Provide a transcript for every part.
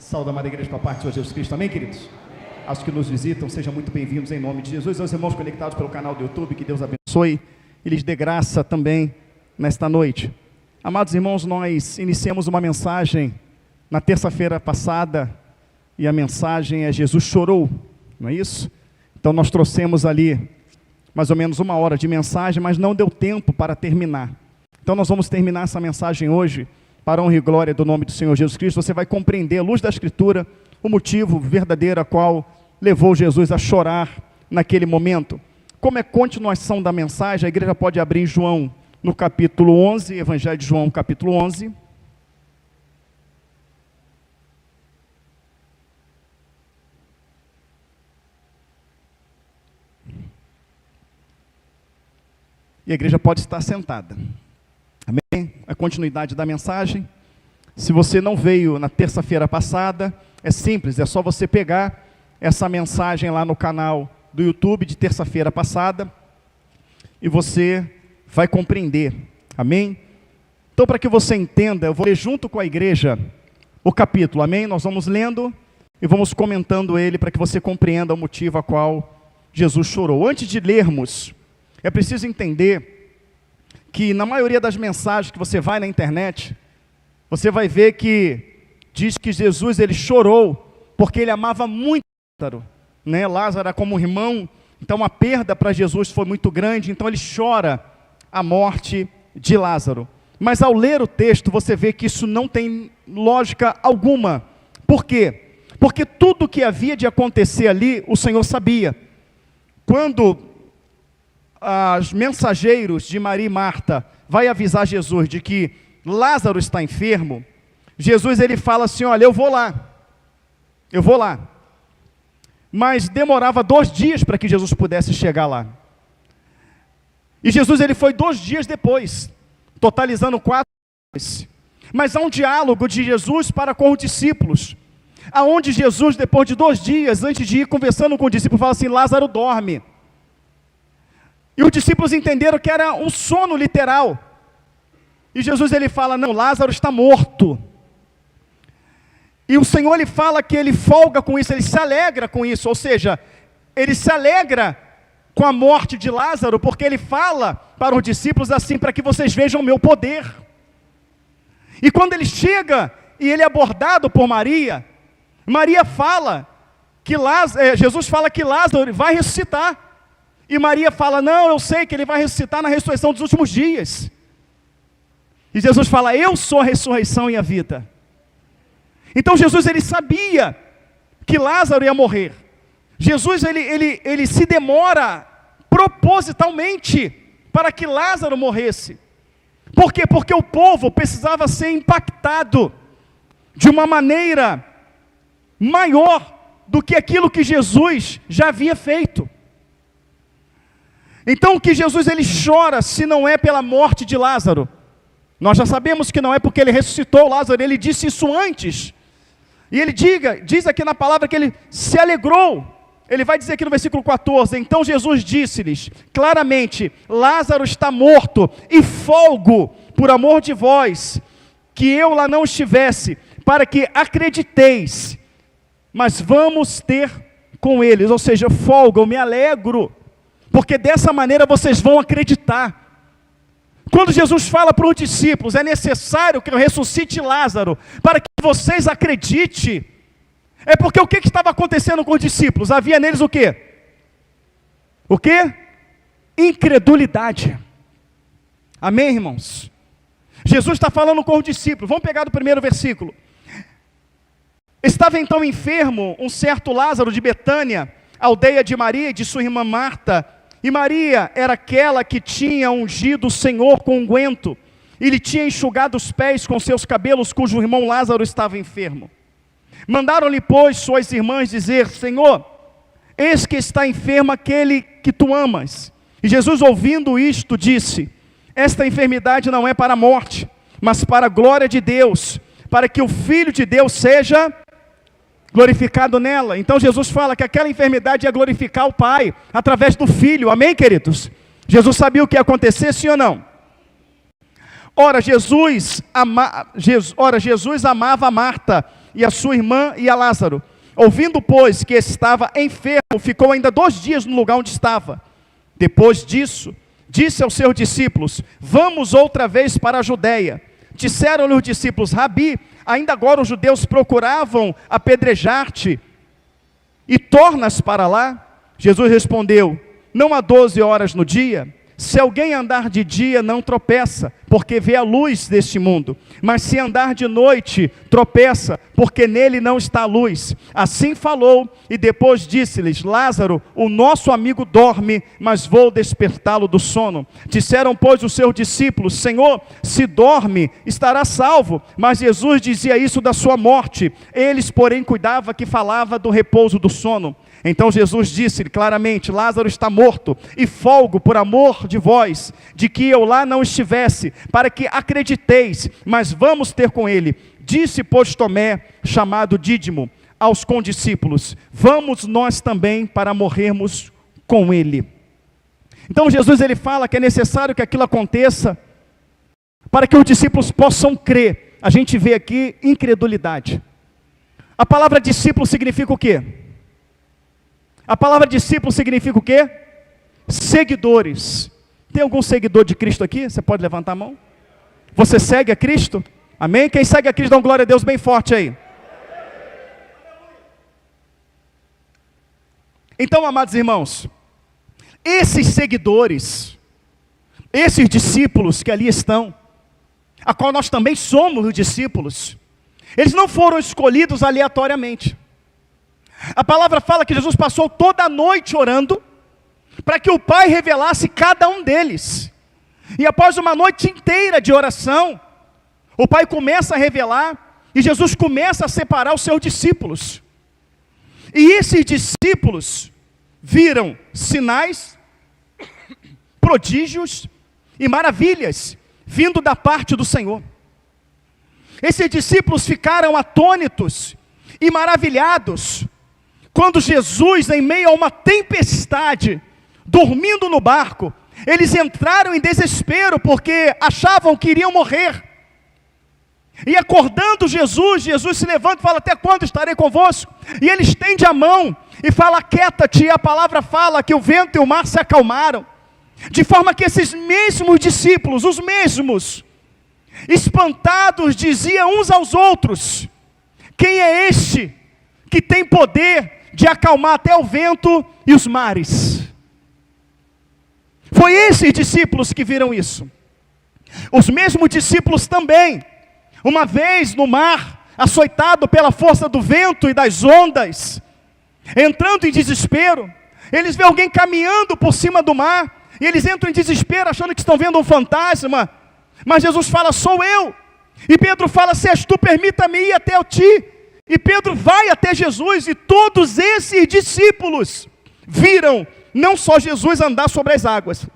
Saúde, amada igreja, para a parte de Jesus Cristo, amém, queridos? Aos que nos visitam, sejam muito bem-vindos em nome de Jesus. Aos irmãos conectados pelo canal do YouTube, que Deus abençoe e lhes dê graça também nesta noite. Amados irmãos, nós iniciamos uma mensagem na terça-feira passada, e a mensagem é Jesus chorou, não é isso? Então nós trouxemos ali mais ou menos 1 hora de mensagem, mas não deu tempo para terminar. Então nós vamos terminar essa mensagem hoje, para a honra e glória do nome do Senhor Jesus Cristo. Você vai compreender, à luz da Escritura, o motivo verdadeiro a qual levou Jesus a chorar naquele momento. Como é continuação da mensagem, a igreja pode abrir em João, no capítulo 11, Evangelho de João, capítulo 11. E a igreja pode estar sentada. Amém? A continuidade da mensagem. Se você não veio na terça-feira passada, é simples, é só você pegar essa mensagem lá no canal do YouTube de terça-feira passada e você vai compreender. Amém? Então, para que você entenda, eu vou ler junto com a igreja o capítulo. Amém? Nós vamos lendo e vamos comentando ele para que você compreenda o motivo a qual Jesus chorou. Antes de lermos, é preciso entender que na maioria das mensagens que você vai na internet, você vai ver que diz que Jesus ele chorou porque ele amava muito Lázaro, né? Lázaro era como um irmão, então a perda para Jesus foi muito grande, então ele chora a morte de Lázaro. Mas ao ler o texto, você vê que isso não tem lógica alguma. Por quê? Porque tudo o que havia de acontecer ali, o Senhor sabia. Quando os mensageiros de Maria e Marta vai avisar Jesus de que Lázaro está enfermo, Jesus ele fala assim, olha, eu vou lá. Mas demorava 2 dias para que Jesus pudesse chegar lá. E Jesus ele foi 2 dias depois, totalizando 4 dias. Mas há um diálogo de Jesus para com os discípulos, aonde Jesus, depois de 2 dias, antes de ir conversando com o discípulo, fala assim, Lázaro dorme. E os discípulos entenderam que era um sono literal. E Jesus ele fala, não, Lázaro está morto. E o Senhor ele fala que ele folga com isso, ele se alegra com isso. Ou seja, ele se alegra com a morte de Lázaro, porque ele fala para os discípulos assim, para que vocês vejam o meu poder. E quando ele chega e ele é abordado por Maria, Maria fala que Jesus fala que Lázaro vai ressuscitar. E Maria fala, não, eu sei que ele vai ressuscitar na ressurreição dos últimos dias. E Jesus fala, eu sou a ressurreição e a vida. Então Jesus ele sabia que Lázaro ia morrer. Jesus ele se demora propositalmente para que Lázaro morresse. Por quê? Porque o povo precisava ser impactado de uma maneira maior do que aquilo que Jesus já havia feito. Então o que Jesus ele chora se não é pela morte de Lázaro? Nós já sabemos que não é porque ele ressuscitou Lázaro, ele disse isso antes. E ele diz aqui na palavra que ele se alegrou. Ele vai dizer aqui no versículo 14, então Jesus disse-lhes claramente, Lázaro está morto, e folgo por amor de vós, que eu lá não estivesse, para que acrediteis, mas vamos ter com eles, ou seja, folgo, eu me alegro, porque dessa maneira vocês vão acreditar. Quando Jesus fala para os discípulos, é necessário que eu ressuscite Lázaro, para que vocês acreditem, é porque o que estava acontecendo com os discípulos? Havia neles o quê? O quê? Incredulidade. Amém, irmãos? Jesus está falando com os discípulos, vamos pegar do primeiro versículo. Estava então enfermo um certo Lázaro de Betânia, aldeia de Maria e de sua irmã Marta, e Maria era aquela que tinha ungido o Senhor com unguento, e lhe tinha enxugado os pés com seus cabelos, cujo irmão Lázaro estava enfermo. Mandaram-lhe, pois, suas irmãs dizer, Senhor, eis que está enfermo aquele que tu amas. E Jesus, ouvindo isto, disse, esta enfermidade não é para a morte, mas para a glória de Deus, para que o Filho de Deus seja glorificado nela. Então Jesus fala que aquela enfermidade ia glorificar o Pai, através do Filho, amém, queridos? Jesus sabia o que ia acontecer, sim ou não? Ora, Jesus amava Marta e a sua irmã e a Lázaro. Ouvindo, pois, que estava enfermo, ficou ainda 2 dias no lugar onde estava. Depois disso, disse aos seus discípulos: vamos outra vez para a Judeia. Disseram-lhe os discípulos: Rabi, ainda agora os judeus procuravam apedrejar-te, e tornas para lá? Jesus respondeu: não há 12 horas no dia? Se alguém andar de dia, não tropeça, porque vê a luz deste mundo. Mas se andar de noite, tropeça, porque nele não está a luz. Assim falou, e depois disse-lhes: Lázaro, o nosso amigo dorme, mas vou despertá-lo do sono. Disseram, pois, os seus discípulos: Senhor, se dorme, estará salvo. Mas Jesus dizia isso da sua morte. Eles, porém, cuidavam que falava do repouso do sono. Então Jesus disse-lhe claramente: Lázaro está morto, e folgo por amor de vós, de que eu lá não estivesse, para que acrediteis, mas vamos ter com ele. Disse, pois, Tomé, chamado Dídimo, aos condiscípulos: vamos nós também para morrermos com ele. Então Jesus ele fala que é necessário que aquilo aconteça, para que os discípulos possam crer. A gente vê aqui incredulidade. A palavra discípulo significa o quê? A palavra discípulo significa o quê? Seguidores. Tem algum seguidor de Cristo aqui? Você pode levantar a mão? Você segue a Cristo? Amém? Quem segue a Cristo, dá uma glória a Deus bem forte aí. Então, amados irmãos, esses seguidores, esses discípulos que ali estão, a qual nós também somos os discípulos, eles não foram escolhidos aleatoriamente. A palavra fala que Jesus passou toda a noite orando, para que o Pai revelasse cada um deles. E após uma noite inteira de oração, o Pai começa a revelar, e Jesus começa a separar os seus discípulos. E esses discípulos viram sinais, prodígios e maravilhas, vindo da parte do Senhor. Esses discípulos ficaram atônitos e maravilhados, quando Jesus, em meio a uma tempestade, dormindo no barco, eles entraram em desespero, porque achavam que iriam morrer. E acordando Jesus se levanta e fala: até quando estarei convosco? E ele estende a mão e fala: aquieta-te. E a palavra fala que o vento e o mar se acalmaram. De forma que esses mesmos discípulos, os mesmos, espantados, diziam uns aos outros: quem é este que tem poder de acalmar até o vento e os mares? Foi esses discípulos que viram isso. Os mesmos discípulos também, uma vez no mar, açoitado pela força do vento e das ondas, entrando em desespero, eles veem alguém caminhando por cima do mar, e eles entram em desespero, achando que estão vendo um fantasma. Mas Jesus fala: sou eu. E Pedro fala: se és tu, permita-me ir até ti. E Pedro vai até Jesus, e todos esses discípulos viram não só Jesus andar sobre as águas,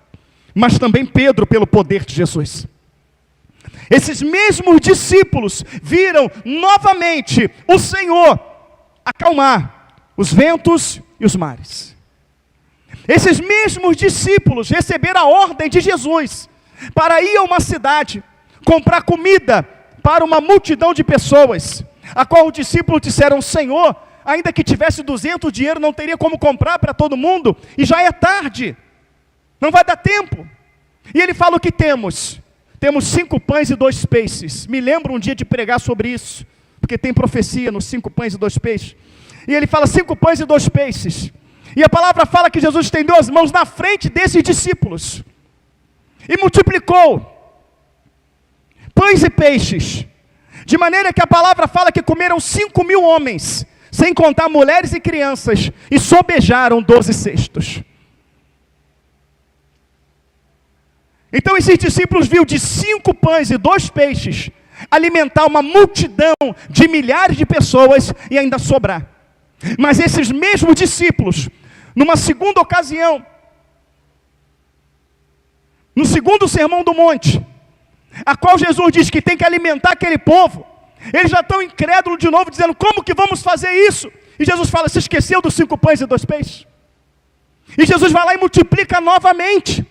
mas também Pedro pelo poder de Jesus. Esses mesmos discípulos viram novamente o Senhor acalmar os ventos e os mares. Esses mesmos discípulos receberam a ordem de Jesus para ir a uma cidade, comprar comida para uma multidão de pessoas, a qual os discípulos disseram: Senhor, ainda que tivesse 200 dinheiro, não teria como comprar para todo mundo, e já é tarde, não vai dar tempo. E ele fala: o que temos? Temos 5 pães e 2 peixes. Me lembro um dia de pregar sobre isso, porque tem profecia nos 5 pães e 2 peixes. E ele fala: 5 pães e 2 peixes. E a palavra fala que Jesus estendeu as mãos na frente desses discípulos, e multiplicou pães e peixes, de maneira que a palavra fala que comeram 5.000 homens, sem contar mulheres e crianças, e sobejaram 12 cestos. Então esses discípulos viram de 5 pães e 2 peixes alimentar uma multidão de milhares de pessoas e ainda sobrar. Mas esses mesmos discípulos, numa segunda ocasião, no segundo sermão do monte, a qual Jesus diz que tem que alimentar aquele povo, eles já estão incrédulos de novo, dizendo: como que vamos fazer isso? E Jesus fala: se esqueceu dos 5 pães e 2 peixes? E Jesus vai lá e multiplica novamente.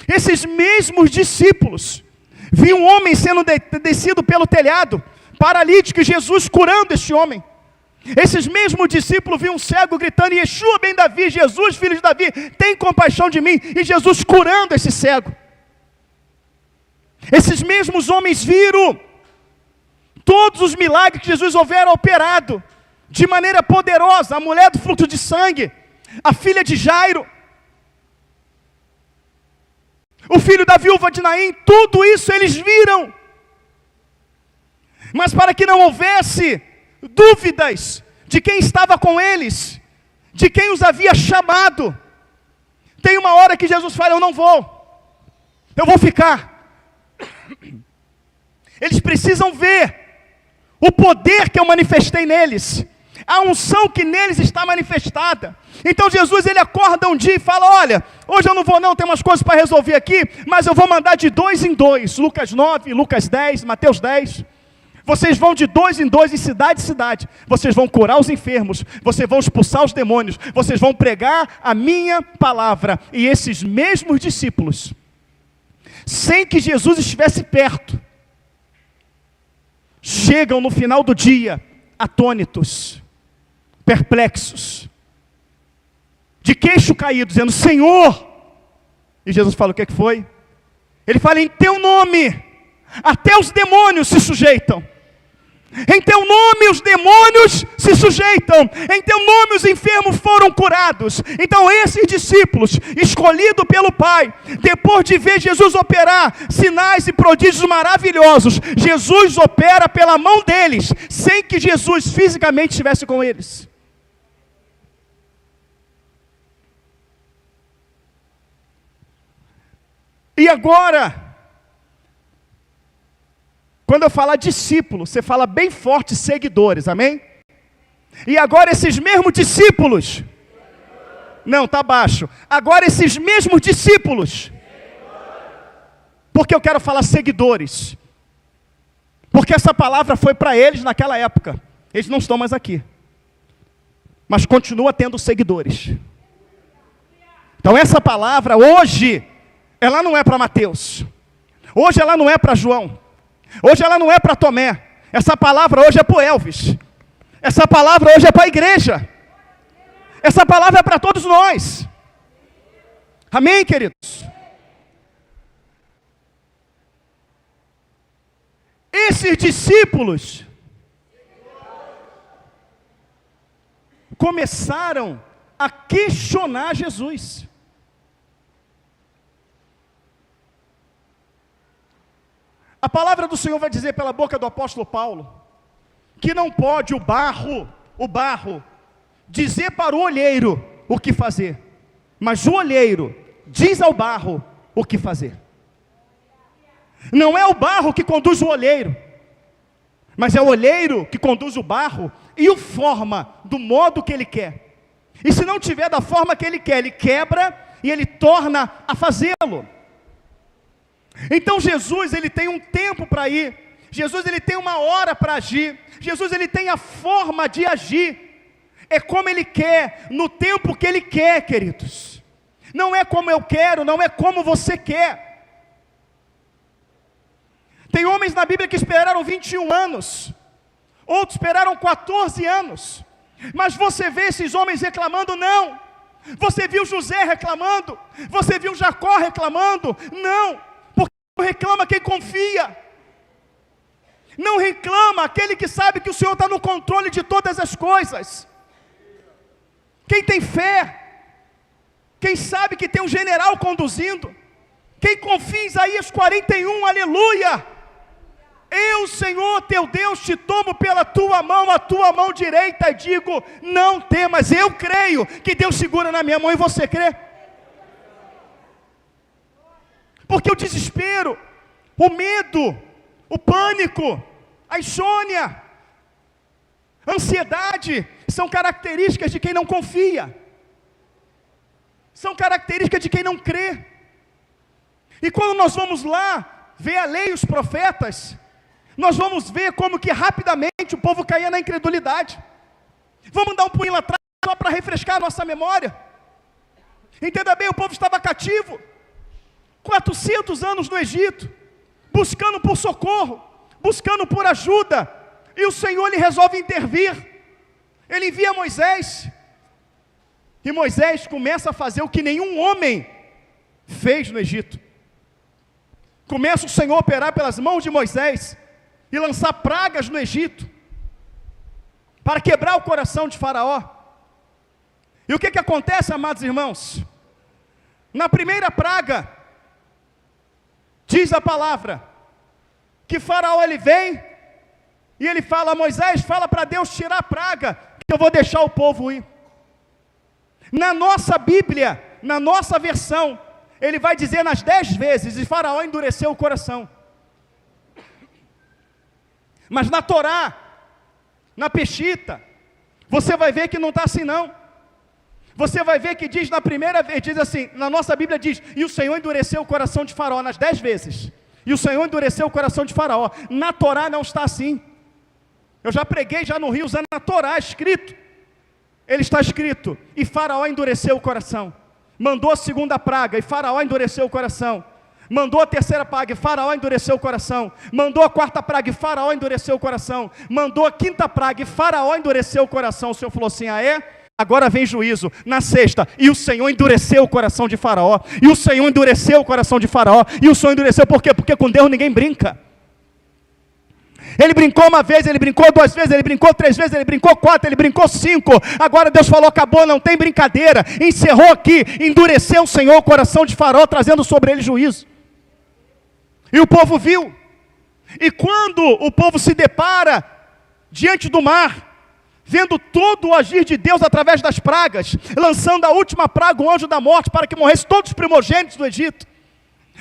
Esses mesmos discípulos viam um homem sendo descido pelo telhado, paralítico, e Jesus curando este homem. Esses mesmos discípulos viam um cego gritando: Yeshua ben Davi, Jesus filho de Davi, tem compaixão de mim, e Jesus curando esse cego. Esses mesmos homens viram todos os milagres que Jesus houvera operado, de maneira poderosa, a mulher do fluxo de sangue, a filha de Jairo, o filho da viúva de Naim, tudo isso eles viram. Mas para que não houvesse dúvidas de quem estava com eles, de quem os havia chamado, tem uma hora que Jesus fala: eu não vou, eu vou ficar. Eles precisam ver o poder que eu manifestei neles, a unção que neles está manifestada. Então Jesus, ele acorda um dia e fala: olha, hoje eu não vou não, tem umas coisas para resolver aqui, mas eu vou mandar de 2 em 2, Lucas 9, Lucas 10, Mateus 10, vocês vão de 2 em 2 em cidade em cidade, vocês vão curar os enfermos, vocês vão expulsar os demônios, vocês vão pregar a minha palavra. E esses mesmos discípulos, sem que Jesus estivesse perto, chegam no final do dia, atônitos, perplexos, de queixo caído, dizendo: Senhor. E Jesus fala: o que foi? Ele fala: em teu nome, até os demônios se sujeitam. Em teu nome os demônios se sujeitam. Em teu nome os enfermos foram curados. Então esses discípulos, escolhidos pelo Pai, depois de ver Jesus operar sinais e prodígios maravilhosos, Jesus opera pela mão deles, sem que Jesus fisicamente estivesse com eles. E agora, quando eu falar discípulo, você fala bem forte: seguidores, amém? E agora esses mesmos discípulos, não, está baixo, agora esses mesmos discípulos, porque eu quero falar seguidores, porque essa palavra foi para eles naquela época, eles não estão mais aqui, mas continua tendo seguidores. Então essa palavra hoje, ela não é para Mateus, hoje ela não é para João, hoje ela não é para Tomé, essa palavra hoje é para o Elvis, essa palavra hoje é para a igreja, essa palavra é para todos nós, amém, queridos? Esses discípulos começaram a questionar Jesus. A palavra do Senhor vai dizer pela boca do apóstolo Paulo, que não pode o barro, dizer para o olheiro o que fazer, mas o olheiro diz ao barro o que fazer. Não é o barro que conduz o olheiro, mas é o olheiro que conduz o barro e o forma do modo que ele quer. E se não tiver da forma que ele quer, ele quebra e ele torna a fazê-lo. Então Jesus, ele tem um tempo para ir, Jesus, ele tem uma hora para agir, Jesus, ele tem a forma de agir, é como ele quer, no tempo que ele quer, queridos, não é como eu quero, não é como você quer. Tem homens na Bíblia que esperaram 21 anos, outros esperaram 14 anos, mas você vê esses homens reclamando? Não. Você viu José reclamando? Você viu Jacó reclamando? Não. Não reclama quem confia, não reclama aquele que sabe que o Senhor está no controle de todas as coisas. Quem tem fé, quem sabe que tem um general conduzindo, quem confia em Isaías 41, aleluia, eu, Senhor teu Deus, te tomo pela tua mão, a tua mão direita, e digo: não temas. Eu creio que Deus segura na minha mão, e você crê? Porque o desespero, o medo, o pânico, a insônia, a ansiedade, são características de quem não confia, são características de quem não crê. E quando nós vamos lá ver a lei e os profetas, nós vamos ver como que rapidamente o povo caía na incredulidade. Vamos dar um pulinho lá atrás só para refrescar a nossa memória. Entenda bem, o povo estava cativo 400 anos no Egito, buscando por socorro, buscando por ajuda, E o Senhor, ele resolve intervir. Ele envia Moisés. E Moisés começa a fazer o que nenhum homem fez no Egito. Começa o Senhor a operar pelas mãos de Moisés e lançar pragas no Egito, para quebrar o coração de Faraó. E o que acontece, amados irmãos? Na primeira praga, diz a palavra, que Faraó ele vem, e ele fala: Moisés, fala para Deus tirar a praga, que eu vou deixar o povo ir. Na nossa Bíblia, na nossa versão, ele vai dizer nas 10 vezes, e Faraó endureceu o coração. Mas na Torá, na Peshita, você vai ver que não está assim não. Você vai ver que diz na primeira vez, diz assim, na nossa Bíblia diz, e o Senhor endureceu o coração de Faraó, nas 10 vezes. E o Senhor endureceu o coração de Faraó. Na Torá não está assim. Eu já preguei já no Rio, usando a Torá, escrito. Ele está escrito, e Faraó endureceu o coração. Mandou a segunda praga, e Faraó endureceu o coração. Mandou a terceira praga, e Faraó endureceu o coração. Mandou a quarta praga, e Faraó endureceu o coração. Mandou a quinta praga, e Faraó endureceu o coração. O Senhor falou assim: ah é? Agora vem juízo. Na sexta, e o Senhor endureceu o coração de Faraó. E o Senhor endureceu o coração de Faraó. E o Senhor endureceu, por quê? Porque com Deus ninguém brinca. Ele brincou uma vez, ele brincou 2 vezes, ele brincou 3 vezes, ele brincou 4, ele brincou 5. Agora Deus falou: acabou, não tem brincadeira. Encerrou aqui, endureceu o Senhor o coração de Faraó, trazendo sobre ele juízo. E o povo viu. E quando o povo se depara diante do mar, vendo todo o agir de Deus através das pragas, lançando a última praga, o anjo da morte, para que morressem todos os primogênitos do Egito.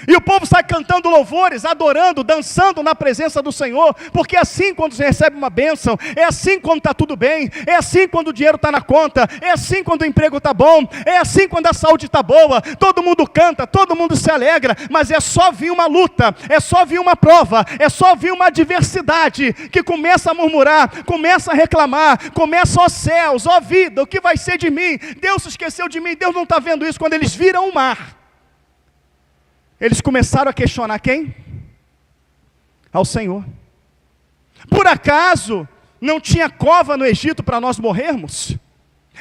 E o povo sai cantando louvores, adorando, dançando na presença do Senhor, porque é assim quando você recebe uma bênção, é assim quando está tudo bem, é assim quando o dinheiro está na conta, é assim quando o emprego está bom, é assim quando a saúde está boa, todo mundo canta, todo mundo se alegra, mas é só vir uma luta, é só vir uma prova, é só vir uma adversidade, que começa a murmurar, começa a reclamar, começa: ó céus, ó vida, o que vai ser de mim? Deus se esqueceu de mim. Deus não está vendo isso. Quando eles viram o mar, eles começaram a questionar quem? Ao Senhor. Por acaso não tinha cova no Egito para nós morrermos?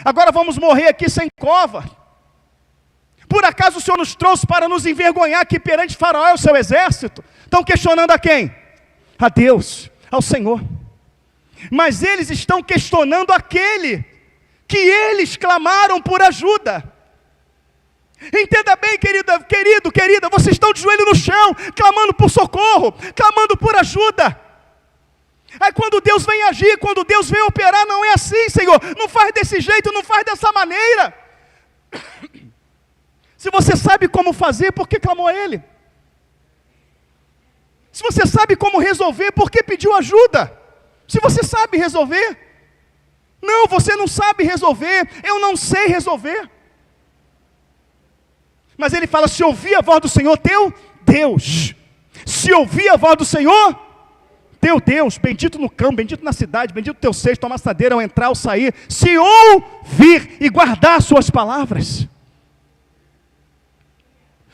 Agora vamos morrer aqui sem cova. Por acaso o Senhor nos trouxe para nos envergonhar aqui perante Faraó e o seu exército? Estão questionando a quem? A Deus, ao Senhor. Mas eles estão questionando aquele que eles clamaram por ajuda. Entenda bem, querida, vocês estão de joelho no chão, clamando por socorro, clamando por ajuda. Aí quando Deus vem agir, quando Deus vem operar, não é assim, Senhor, não faz desse jeito, não faz dessa maneira. Se você sabe como fazer, por que clamou a Ele? Se você sabe como resolver, por que pediu ajuda? Se você sabe resolver. Não, você não sabe resolver, eu não sei resolver. Mas ele fala: se ouvir a voz do Senhor, teu Deus. Se ouvir a voz do Senhor, teu Deus, bendito no campo, bendito na cidade, bendito teu seio, tua maçadeira ao entrar, ao sair. Se ouvir e guardar suas palavras.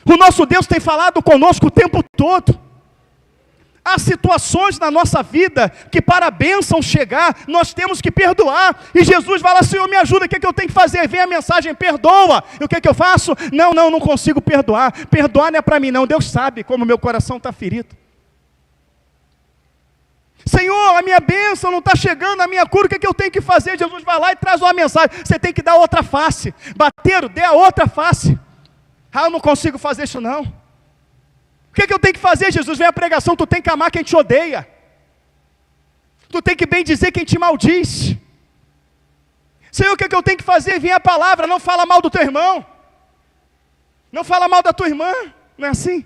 O nosso Deus tem falado conosco o tempo todo. Há situações na nossa vida que para a bênção chegar, nós temos que perdoar. E Jesus fala: Senhor, me ajuda, o que é que eu tenho que fazer? Vem a mensagem: perdoa. E o que é que eu faço? Não consigo perdoar. Perdoar não é para mim não, Deus sabe como meu coração está ferido. Senhor, a minha bênção não está chegando, a minha cura, o que é que eu tenho que fazer? Jesus vai lá e traz uma mensagem: você tem que dar outra face. Bateram, dê a outra face. Eu não consigo fazer isso não. O que é que eu tenho que fazer, Jesus? Vem a pregação: tu tem que amar quem te odeia. Tu tem que bem dizer quem te maldiz. Senhor, o que é que eu tenho que fazer? Vem a palavra: não fala mal do teu irmão. Não fala mal da tua irmã. Não é assim?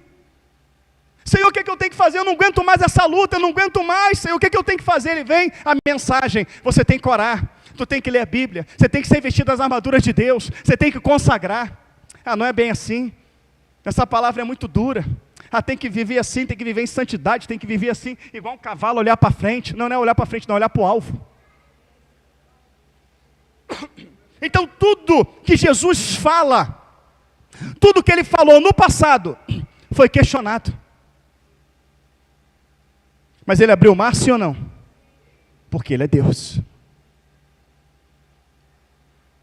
Senhor, o que é que eu tenho que fazer? Eu não aguento mais essa luta, eu não aguento mais. Senhor, o que é que eu tenho que fazer? Ele vem a mensagem: você tem que orar, tu tem que ler a Bíblia, você tem que ser vestido das armaduras de Deus, você tem que consagrar. Não é bem assim. Essa palavra é muito dura. Tem que viver assim, tem que viver em santidade, tem que viver assim, igual um cavalo, olhar para frente. Não é olhar para frente, não, é olhar para o alvo. Então tudo que Jesus fala, tudo que Ele falou no passado, foi questionado. Mas Ele abriu o mar, sim ou não? Porque Ele é Deus.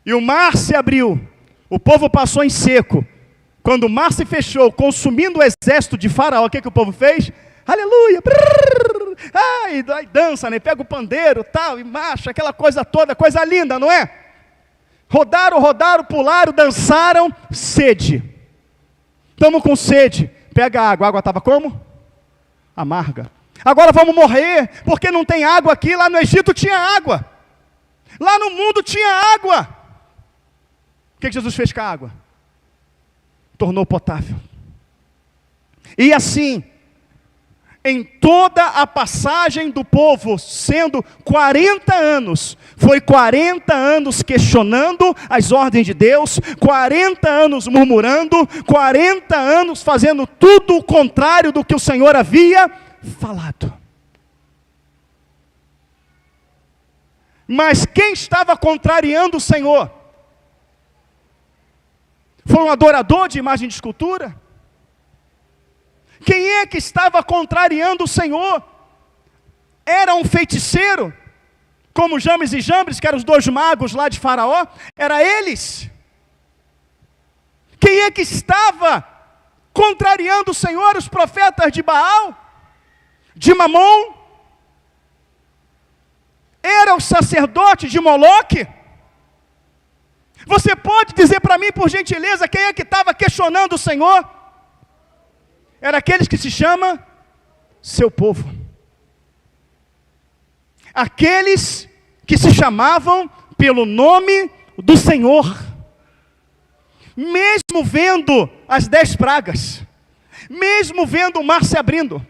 E o mar se abriu, o povo passou em seco. Quando o mar se fechou, consumindo o exército de Faraó, o que o povo fez? Aleluia! E dança, né? Pega o pandeiro, tal, e marcha, aquela coisa toda, coisa linda, não é? Rodaram, pularam, dançaram, sede. Estamos com sede. Pega a água estava como? Amarga. Agora vamos morrer, porque não tem água aqui. Lá no Egito tinha água. Lá no mundo tinha água. O que Jesus fez com a água? Tornou potável. E assim, em toda a passagem do povo, sendo 40 anos, foi 40 anos questionando as ordens de Deus, 40 anos murmurando, 40 anos fazendo tudo o contrário do que o Senhor havia falado. Mas quem estava contrariando o Senhor? Foi um adorador de imagem de escultura? Quem é que estava contrariando o Senhor? Era um feiticeiro, como James e Jambres, que eram os dois magos lá de Faraó? Era eles. Quem é que estava contrariando o Senhor? Os profetas de Baal? De Mamon? Era o sacerdote de Moloque? Você pode dizer para mim, por gentileza, quem é que estava questionando o Senhor? Era aqueles que se chama seu povo. Aqueles que se chamavam pelo nome do Senhor. Mesmo vendo as 10 pragas, mesmo vendo o mar se abrindo,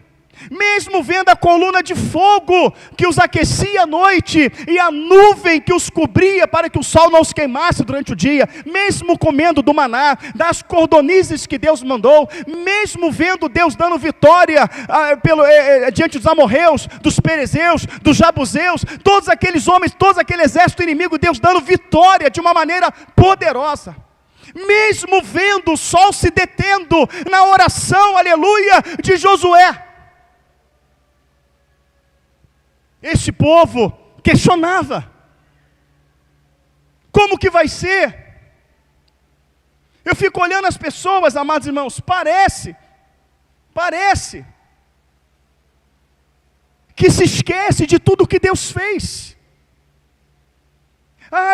mesmo vendo a coluna de fogo que os aquecia à noite e a nuvem que os cobria para que o sol não os queimasse durante o dia, mesmo comendo do maná, das cordonizes que Deus mandou, mesmo vendo Deus dando vitória diante dos amorreus, dos perezeus, dos jabuseus, todos aqueles homens, todo aquele exército inimigo, Deus dando vitória de uma maneira poderosa. Mesmo vendo o sol se detendo na oração, aleluia, de Josué, este povo questionava: como que vai ser? Eu fico olhando as pessoas, amados irmãos, parece que se esquece de tudo que Deus fez.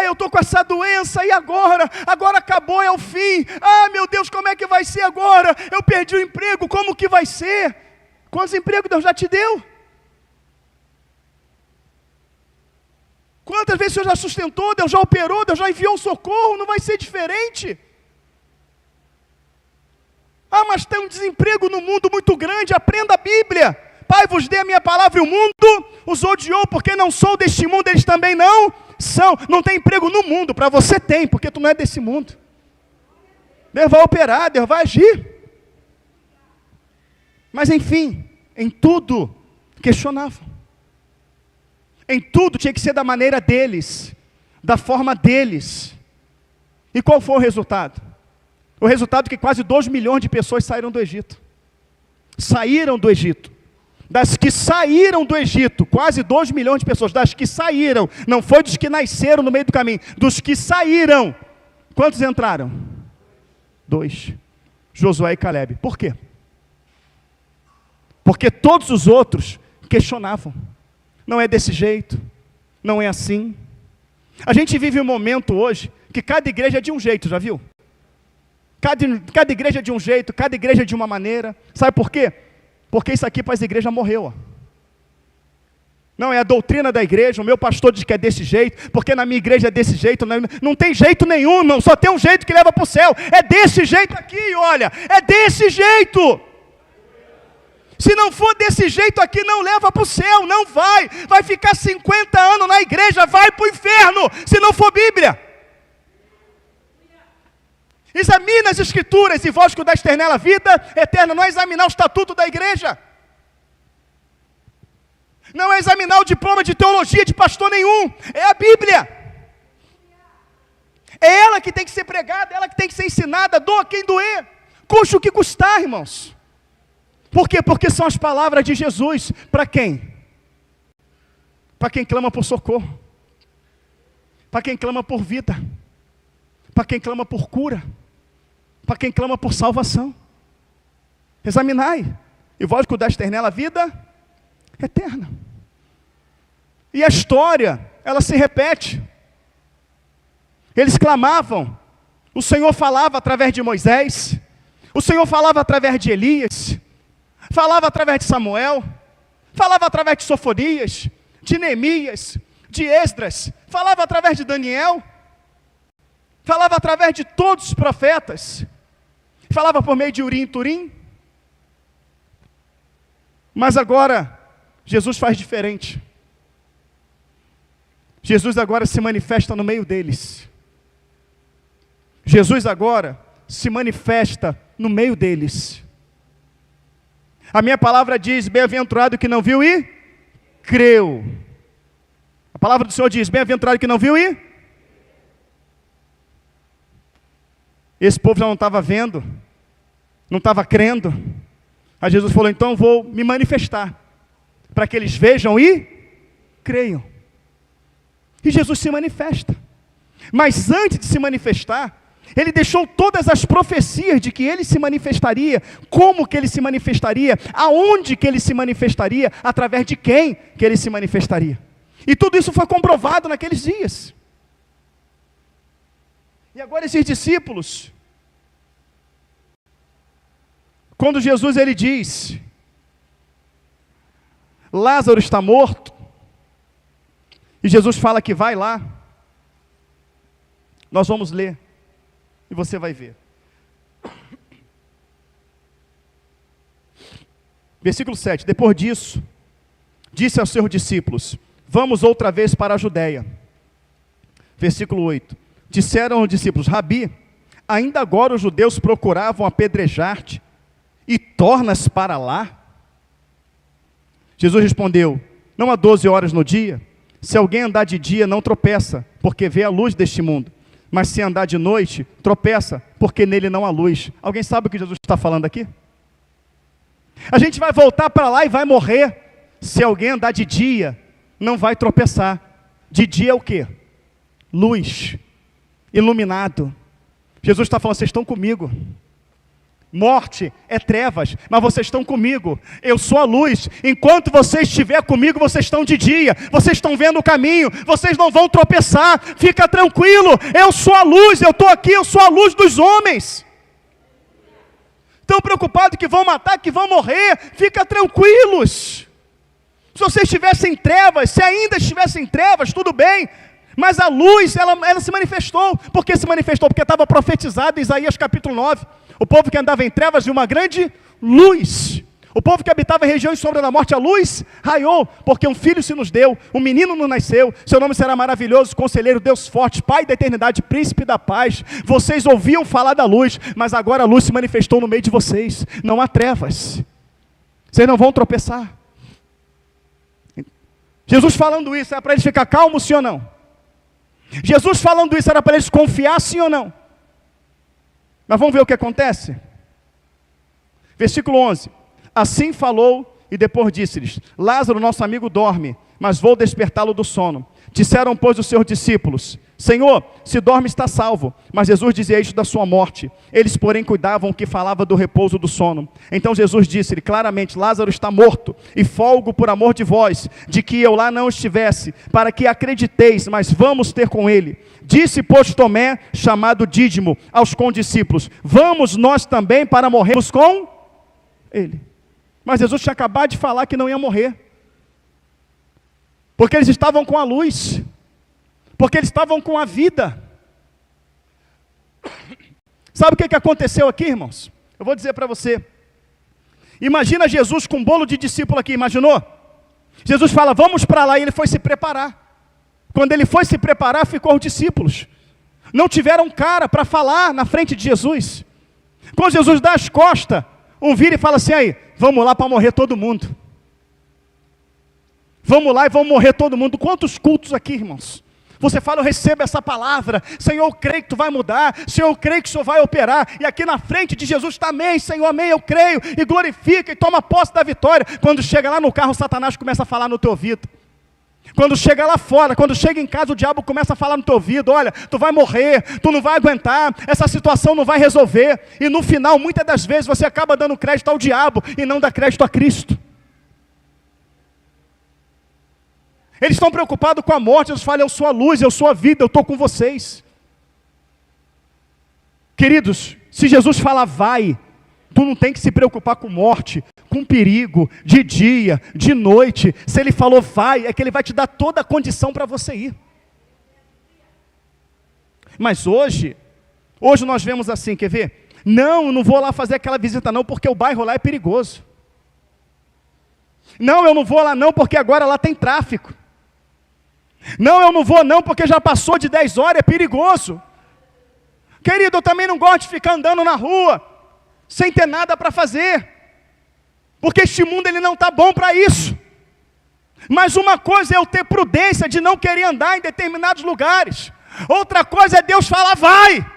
Eu estou com essa doença, e agora? Agora acabou, é o fim. Meu Deus, como é que vai ser agora? Eu perdi o emprego, como que vai ser? Quantos empregos Deus já te deu? Quantas vezes o Senhor já sustentou, Deus já operou, Deus já enviou um socorro, não vai ser diferente. Mas tem um desemprego no mundo muito grande, aprenda a Bíblia. Pai, vos dei a minha palavra e o mundo os odiou, porque não sou deste mundo, eles também não são. Não tem emprego no mundo, para você tem, porque tu não é desse mundo. Deus vai operar, Deus vai agir. Mas enfim, em tudo questionavam. Em tudo tinha que ser da maneira deles, da forma deles. E qual foi o resultado? O resultado é que quase 2 milhões de pessoas saíram do Egito. Saíram do Egito. Das que saíram do Egito, quase 2 milhões de pessoas, das que saíram, não foi dos que nasceram no meio do caminho, dos que saíram, quantos entraram? 2, Josué e Calebe. Por quê? Porque todos os outros questionavam. Não é desse jeito, não é assim. A gente vive um momento hoje, que cada igreja é de um jeito, já viu? Cada igreja é de um jeito, cada igreja é de uma maneira. Sabe por quê? Porque isso aqui para as igrejas morreu. Não é a doutrina da igreja, o meu pastor diz que é desse jeito, porque na minha igreja é desse jeito. Não tem jeito nenhum, irmão, só tem um jeito que leva para o céu. É desse jeito aqui, olha, é desse jeito. Se não for desse jeito aqui, não leva para o céu, não vai. Vai ficar 50 anos na igreja, vai para o inferno, se não for Bíblia. Examina as escrituras, e vós que o deste nela a vida eterna. Não é examinar o estatuto da igreja. Não é examinar o diploma de teologia de pastor nenhum. É a Bíblia. É ela que tem que ser pregada, é ela que tem que ser ensinada, doa quem doer. Custe o que custar, irmãos. Por quê? Porque são as palavras de Jesus. Para quem? para quem clama por socorro, para quem clama por vida, para quem clama por cura, para quem clama por salvação. Examinai, e vós que deste nela a vida eterna. E a história, ela se repete. Eles clamavam, o Senhor falava através de Moisés, o Senhor falava através de Elias, falava através de Samuel, falava através de Sofonias, de Neemias, de Esdras, falava através de Daniel, falava através de todos os profetas, falava por meio de Urim e Turim. Mas agora, Jesus faz diferente. Jesus agora se manifesta no meio deles. Jesus agora se manifesta no meio deles. A minha palavra diz, bem-aventurado que não viu e creu. A palavra do Senhor diz, bem-aventurado que não viu e... Esse povo já não estava vendo, não estava crendo. Aí Jesus falou, então vou me manifestar, para que eles vejam e creiam. E Jesus se manifesta. Mas antes de se manifestar, ele deixou todas as profecias de que ele se manifestaria, como que ele se manifestaria, aonde que ele se manifestaria, através de quem que ele se manifestaria. E tudo isso foi comprovado naqueles dias. E agora esses discípulos, quando Jesus ele diz, Lázaro está morto, e Jesus fala que vai lá, nós vamos ler, e você vai ver. Versículo 7, depois disso, disse aos seus discípulos, vamos outra vez para a Judeia. Versículo 8, disseram os discípulos, Rabi, ainda agora os judeus procuravam apedrejar-te, e tornas para lá? Jesus respondeu, não há 12 horas no dia? Se alguém andar de dia, não tropeça, porque vê a luz deste mundo. Mas se andar de noite, tropeça, porque nele não há luz. Alguém sabe o que Jesus está falando aqui? A gente vai voltar para lá e vai morrer. Se alguém andar de dia, não vai tropeçar. De dia é o quê? Luz, iluminado. Jesus está falando, vocês estão comigo. Morte é trevas, mas vocês estão comigo. Eu sou a luz. Enquanto você estiver comigo, vocês estão de dia. Vocês estão vendo o caminho. Vocês não vão tropeçar. Fica tranquilo. Eu sou a luz. Eu estou aqui. Eu sou a luz dos homens. Estão preocupados que vão matar, que vão morrer. Fica tranquilos. Se vocês estivessem em trevas, se ainda estivessem em trevas, tudo bem. Mas a luz, ela se manifestou. Por que se manifestou? Porque estava profetizado em Isaías capítulo 9. O povo que andava em trevas viu uma grande luz. O povo que habitava em regiões sombra da morte, a luz raiou, porque um filho se nos deu, um menino nos nasceu, seu nome será maravilhoso, conselheiro, Deus forte, Pai da eternidade, príncipe da paz. Vocês ouviam falar da luz, mas agora a luz se manifestou no meio de vocês. Não há trevas. Vocês não vão tropeçar. Jesus falando isso, era para eles ficar calmos, sim ou não? Jesus falando isso, era para eles confiar, sim ou não? Mas vamos ver o que acontece? Versículo 11. Assim falou e depois disse-lhes, Lázaro, nosso amigo, dorme, mas vou despertá-lo do sono. Disseram, pois, os seus discípulos, Senhor, se dorme está salvo. Mas Jesus dizia isto da sua morte. Eles, porém, cuidavam que falava do repouso do sono. Então Jesus disse-lhe claramente, Lázaro está morto, e folgo por amor de vós, de que eu lá não estivesse, para que acrediteis, mas vamos ter com ele. Disse, pois, Tomé, chamado Dídimo, aos condiscípulos, vamos nós também para morrermos com ele. Mas Jesus tinha acabado de falar que não ia morrer. Porque eles estavam com a luz. Porque eles estavam com a vida. Sabe o que aconteceu aqui, irmãos? Eu vou dizer para você. Imagina Jesus com um bolo de discípulo aqui, imaginou? Jesus fala, vamos para lá, e ele foi se preparar. Quando ele foi se preparar, ficou os discípulos. Não tiveram cara para falar na frente de Jesus. Quando Jesus dá as costas, um vira e fala assim, aí, vamos lá para morrer todo mundo. Vamos lá e vamos morrer todo mundo. Quantos cultos aqui, irmãos? Você fala, eu recebo essa palavra. Senhor, eu creio que tu vai mudar. Senhor, eu creio que o Senhor vai operar. E aqui na frente de Jesus está, amém, Senhor, amém, eu creio. E glorifica e toma posse da vitória. Quando chega lá no carro, Satanás começa a falar no teu ouvido. Quando chega lá fora, quando chega em casa, o diabo começa a falar no teu ouvido: olha, tu vai morrer, tu não vai aguentar, essa situação não vai resolver. E no final, muitas das vezes, você acaba dando crédito ao diabo e não dá crédito a Cristo. Eles estão preocupados com a morte. Jesus fala: eu sou a luz, eu sou a vida, eu estou com vocês. Queridos, se Jesus fala vai, tu não tem que se preocupar com morte, com perigo, de dia, de noite. Se ele falou vai, é que ele vai te dar toda a condição para você ir. Mas hoje nós vemos assim, quer ver? Não, eu não vou lá fazer aquela visita não, porque o bairro lá é perigoso. Não, eu não vou lá não, porque agora lá tem tráfico. Não, eu não vou não, porque já passou de 10 horas, é perigoso. Querido, eu também não gosto de ficar andando na rua, sem ter nada para fazer. Porque este mundo ele não está bom para isso. Mas uma coisa é eu ter prudência de não querer andar em determinados lugares. Outra coisa é Deus falar vai.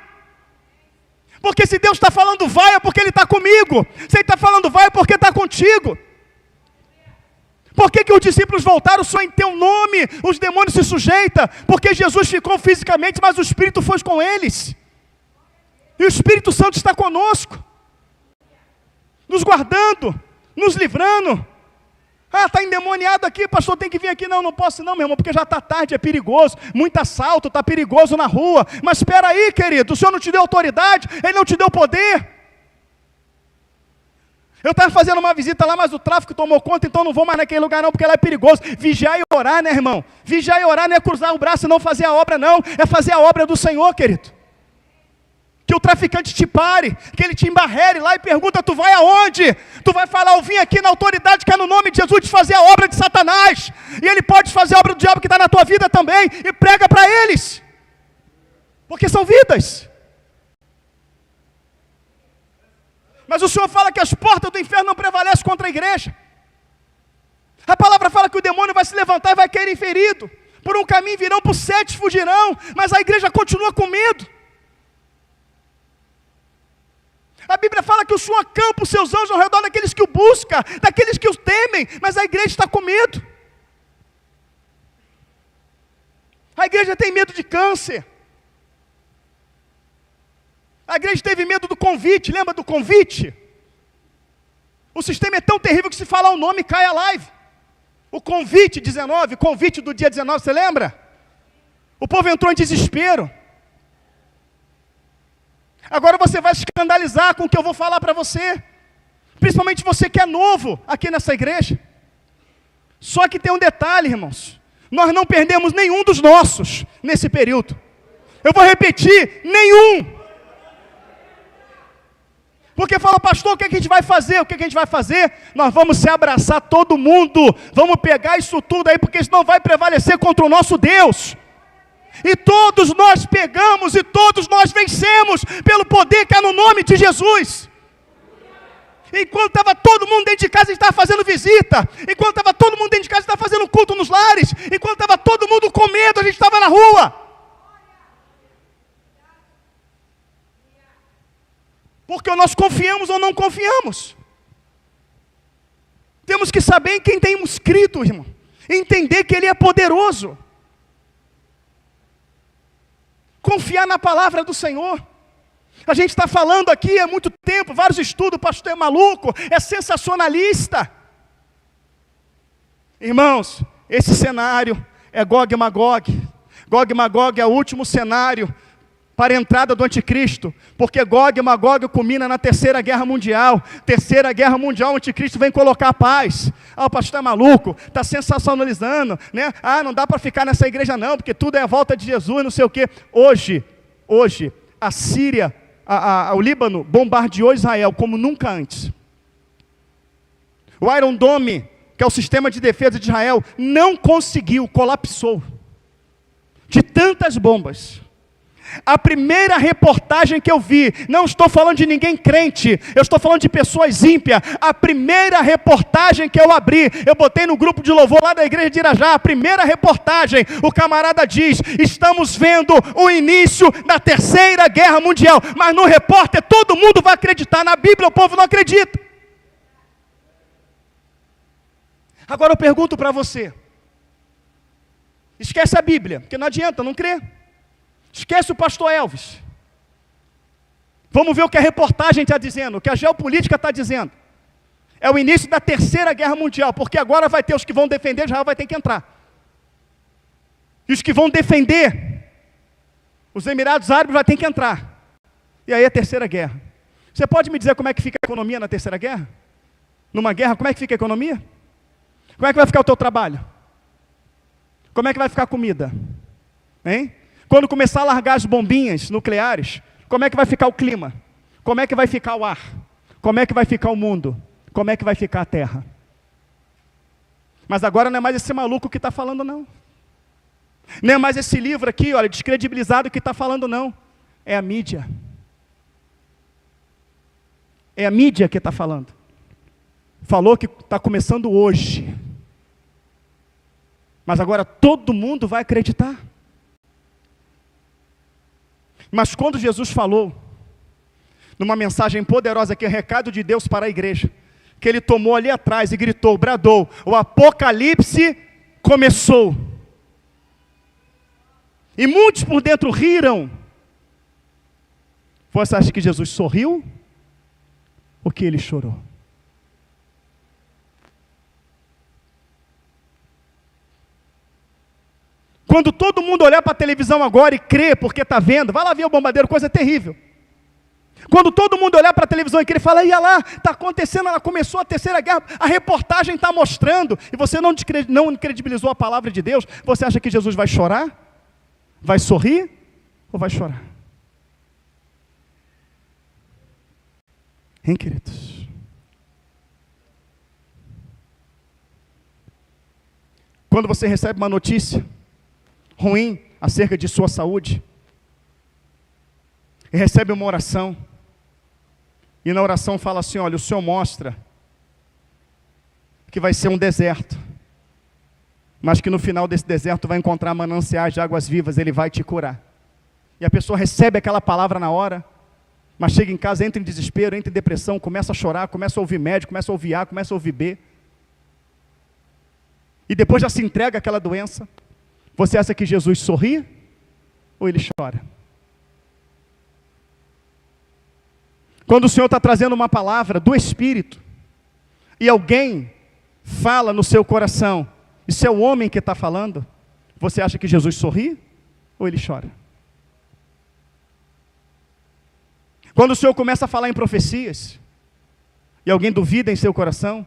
Porque se Deus está falando vai é porque Ele está comigo. Se Ele está falando vai é porque está contigo. Por que os discípulos voltaram só em teu nome? Os demônios se sujeitam. Porque Jesus ficou fisicamente, mas o Espírito foi com eles. E o Espírito Santo está conosco, nos guardando, nos livrando. Ah, está endemoniado aqui, pastor, tem que vir aqui. Não, não posso não, meu irmão, porque já está tarde, é perigoso. Muito assalto, está perigoso na rua. Mas espera aí, querido, o Senhor não te deu autoridade, Ele não te deu poder. Eu estava fazendo uma visita lá, mas o tráfico tomou conta, então não vou mais naquele lugar não, porque lá é perigoso. Vigiar e orar, né, irmão? Vigiar e orar não é cruzar o braço e não fazer a obra, não. É fazer a obra do Senhor, querido. Que o traficante te pare, que ele te embarrere lá e pergunta: tu vai aonde? Tu vai falar: eu vim aqui na autoridade que é no nome de Jesus de fazer a obra de Satanás. E ele pode fazer a obra do diabo que está na tua vida também. E prega para eles. Porque são vidas. Mas o Senhor fala que as portas do inferno não prevalecem contra a igreja. A palavra fala que o demônio vai se levantar e vai cair ferido. Por um caminho virão, por 7 fugirão. Mas a igreja continua com medo. A Bíblia fala que o Senhor acampa os seus anjos ao redor daqueles que o buscam, daqueles que o temem, mas a igreja está com medo. A igreja tem medo de câncer. A igreja teve medo do convite, lembra do convite? O sistema é tão terrível que se falar o nome cai a live. O convite 19, convite do dia 19, você lembra? O povo entrou em desespero. Agora você vai se escandalizar com o que eu vou falar para você. Principalmente você que é novo aqui nessa igreja. Só que tem um detalhe, irmãos. Nós não perdemos nenhum dos nossos nesse período. Eu vou repetir, nenhum. Porque fala: pastor, o que a gente vai fazer? O que a gente vai fazer? Nós vamos se abraçar todo mundo. Vamos pegar isso tudo aí, porque isso não vai prevalecer contra o nosso Deus. E todos nós pegamos e todos nós vencemos pelo poder que há no nome de Jesus. Enquanto estava todo mundo dentro de casa, a gente estava fazendo visita. Enquanto estava todo mundo dentro de casa, a gente estava fazendo culto nos lares. Enquanto estava todo mundo com medo, a gente estava na rua. Porque nós confiamos ou não confiamos. Temos que saber em quem temos crido, irmão. Entender que Ele é poderoso. Confiar na palavra do Senhor. A gente está falando aqui há muito tempo, vários estudos, o pastor é maluco, é sensacionalista. Irmãos, esse cenário é Gog e Magog. Gog e Magog é o último cenário para a entrada do anticristo, porque Gog e Magog culmina na Terceira Guerra Mundial. Terceira Guerra Mundial, o anticristo vem colocar a paz. Ah, o pastor é maluco, está sensacionalizando, né? Ah, não dá para ficar nessa igreja não, porque tudo é a volta de Jesus, não sei o quê. Hoje, a Síria, o Líbano bombardeou Israel como nunca antes. O Iron Dome, que é o sistema de defesa de Israel, não conseguiu, colapsou. De tantas bombas. A primeira reportagem que eu vi, não estou falando de ninguém crente, eu estou falando de pessoas ímpias. A primeira reportagem que eu abri, eu botei no grupo de louvor lá da igreja de Irajá, a primeira reportagem, o camarada diz: estamos vendo o início da Terceira Guerra Mundial. Mas no repórter todo mundo vai acreditar, na Bíblia o povo não acredita. Agora eu pergunto para você, Esquece a Bíblia, porque não adianta, não crê. Esquece o pastor Elvis. Vamos ver o que a reportagem está dizendo, o que a geopolítica está dizendo. É o início da terceira guerra mundial, porque agora vai ter os que vão defender, Israel vai ter que entrar. E os que vão defender os Emirados Árabes vai ter que entrar. E aí a terceira guerra. Você pode me dizer como é que fica a economia na terceira guerra? Numa guerra, como é que fica a economia? Como é que vai ficar o teu trabalho? Como é que vai ficar a comida? Hein? Quando começar a largar as bombinhas nucleares, como é que vai ficar o clima? Como é que vai ficar o ar? Como é que vai ficar o mundo? Como é que vai ficar a terra? Mas agora não é mais esse maluco que está falando, não. Não é mais esse livro aqui, olha, descredibilizado que está falando, não. É a mídia. É a mídia que está falando. Falou que está começando hoje. Mas agora todo mundo vai acreditar. Mas quando Jesus falou, numa mensagem poderosa que é recado de Deus para a igreja, que ele tomou ali atrás e gritou, bradou, o apocalipse começou. E muitos por dentro riram. Você acha que Jesus sorriu? Ou que ele chorou? Quando todo mundo olhar para a televisão agora e crer porque está vendo, vai lá ver o bombardeiro, coisa terrível. Quando todo mundo olhar para a televisão e crer, fala, ia lá, está acontecendo, ela começou a terceira guerra, a reportagem está mostrando, e você não credibilizou a palavra de Deus, você acha que Jesus vai chorar? Vai sorrir? Ou vai chorar? Hein, queridos? Quando você recebe uma notícia ruim acerca de sua saúde, e recebe uma oração, e na oração fala assim, olha, o Senhor mostra que vai ser um deserto, mas que no final desse deserto vai encontrar mananciais de águas vivas, Ele vai te curar. E a pessoa recebe aquela palavra na hora, mas chega em casa, entra em desespero, entra em depressão, começa a chorar, começa a ouvir médico, começa a ouvir A, começa a ouvir B, e depois já se entrega àquela doença. Você acha que Jesus sorri ou ele chora? Quando o Senhor está trazendo uma palavra do Espírito, e alguém fala no seu coração, isso é o homem que está falando, você acha que Jesus sorri ou ele chora? Quando o Senhor começa a falar em profecias, e alguém duvida em seu coração,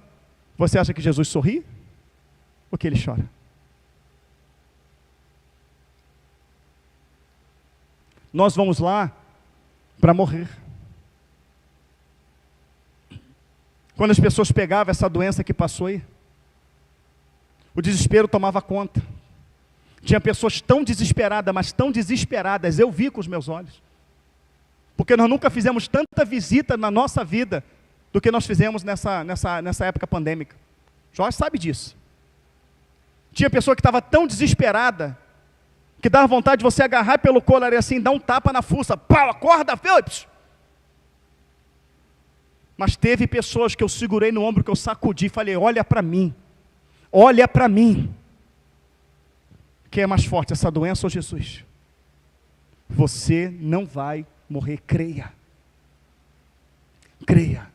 você acha que Jesus sorri ou que ele chora? Nós vamos lá para morrer. Quando as pessoas pegavam essa doença que passou aí, o desespero tomava conta. Tinha pessoas tão desesperadas, mas tão desesperadas, eu vi com os meus olhos. Porque nós nunca fizemos tanta visita na nossa vida do que nós fizemos nessa época pandêmica. Jorge sabe disso. Tinha pessoa que estava tão desesperada, que dava vontade de você agarrar pelo colar e assim, dar um tapa na fuça. Pau, acorda, Philips! Mas teve pessoas que eu segurei no ombro, que eu sacudi e falei, olha para mim. Olha para mim. Quem é mais forte, essa doença ou Jesus? Você não vai morrer, creia. Creia.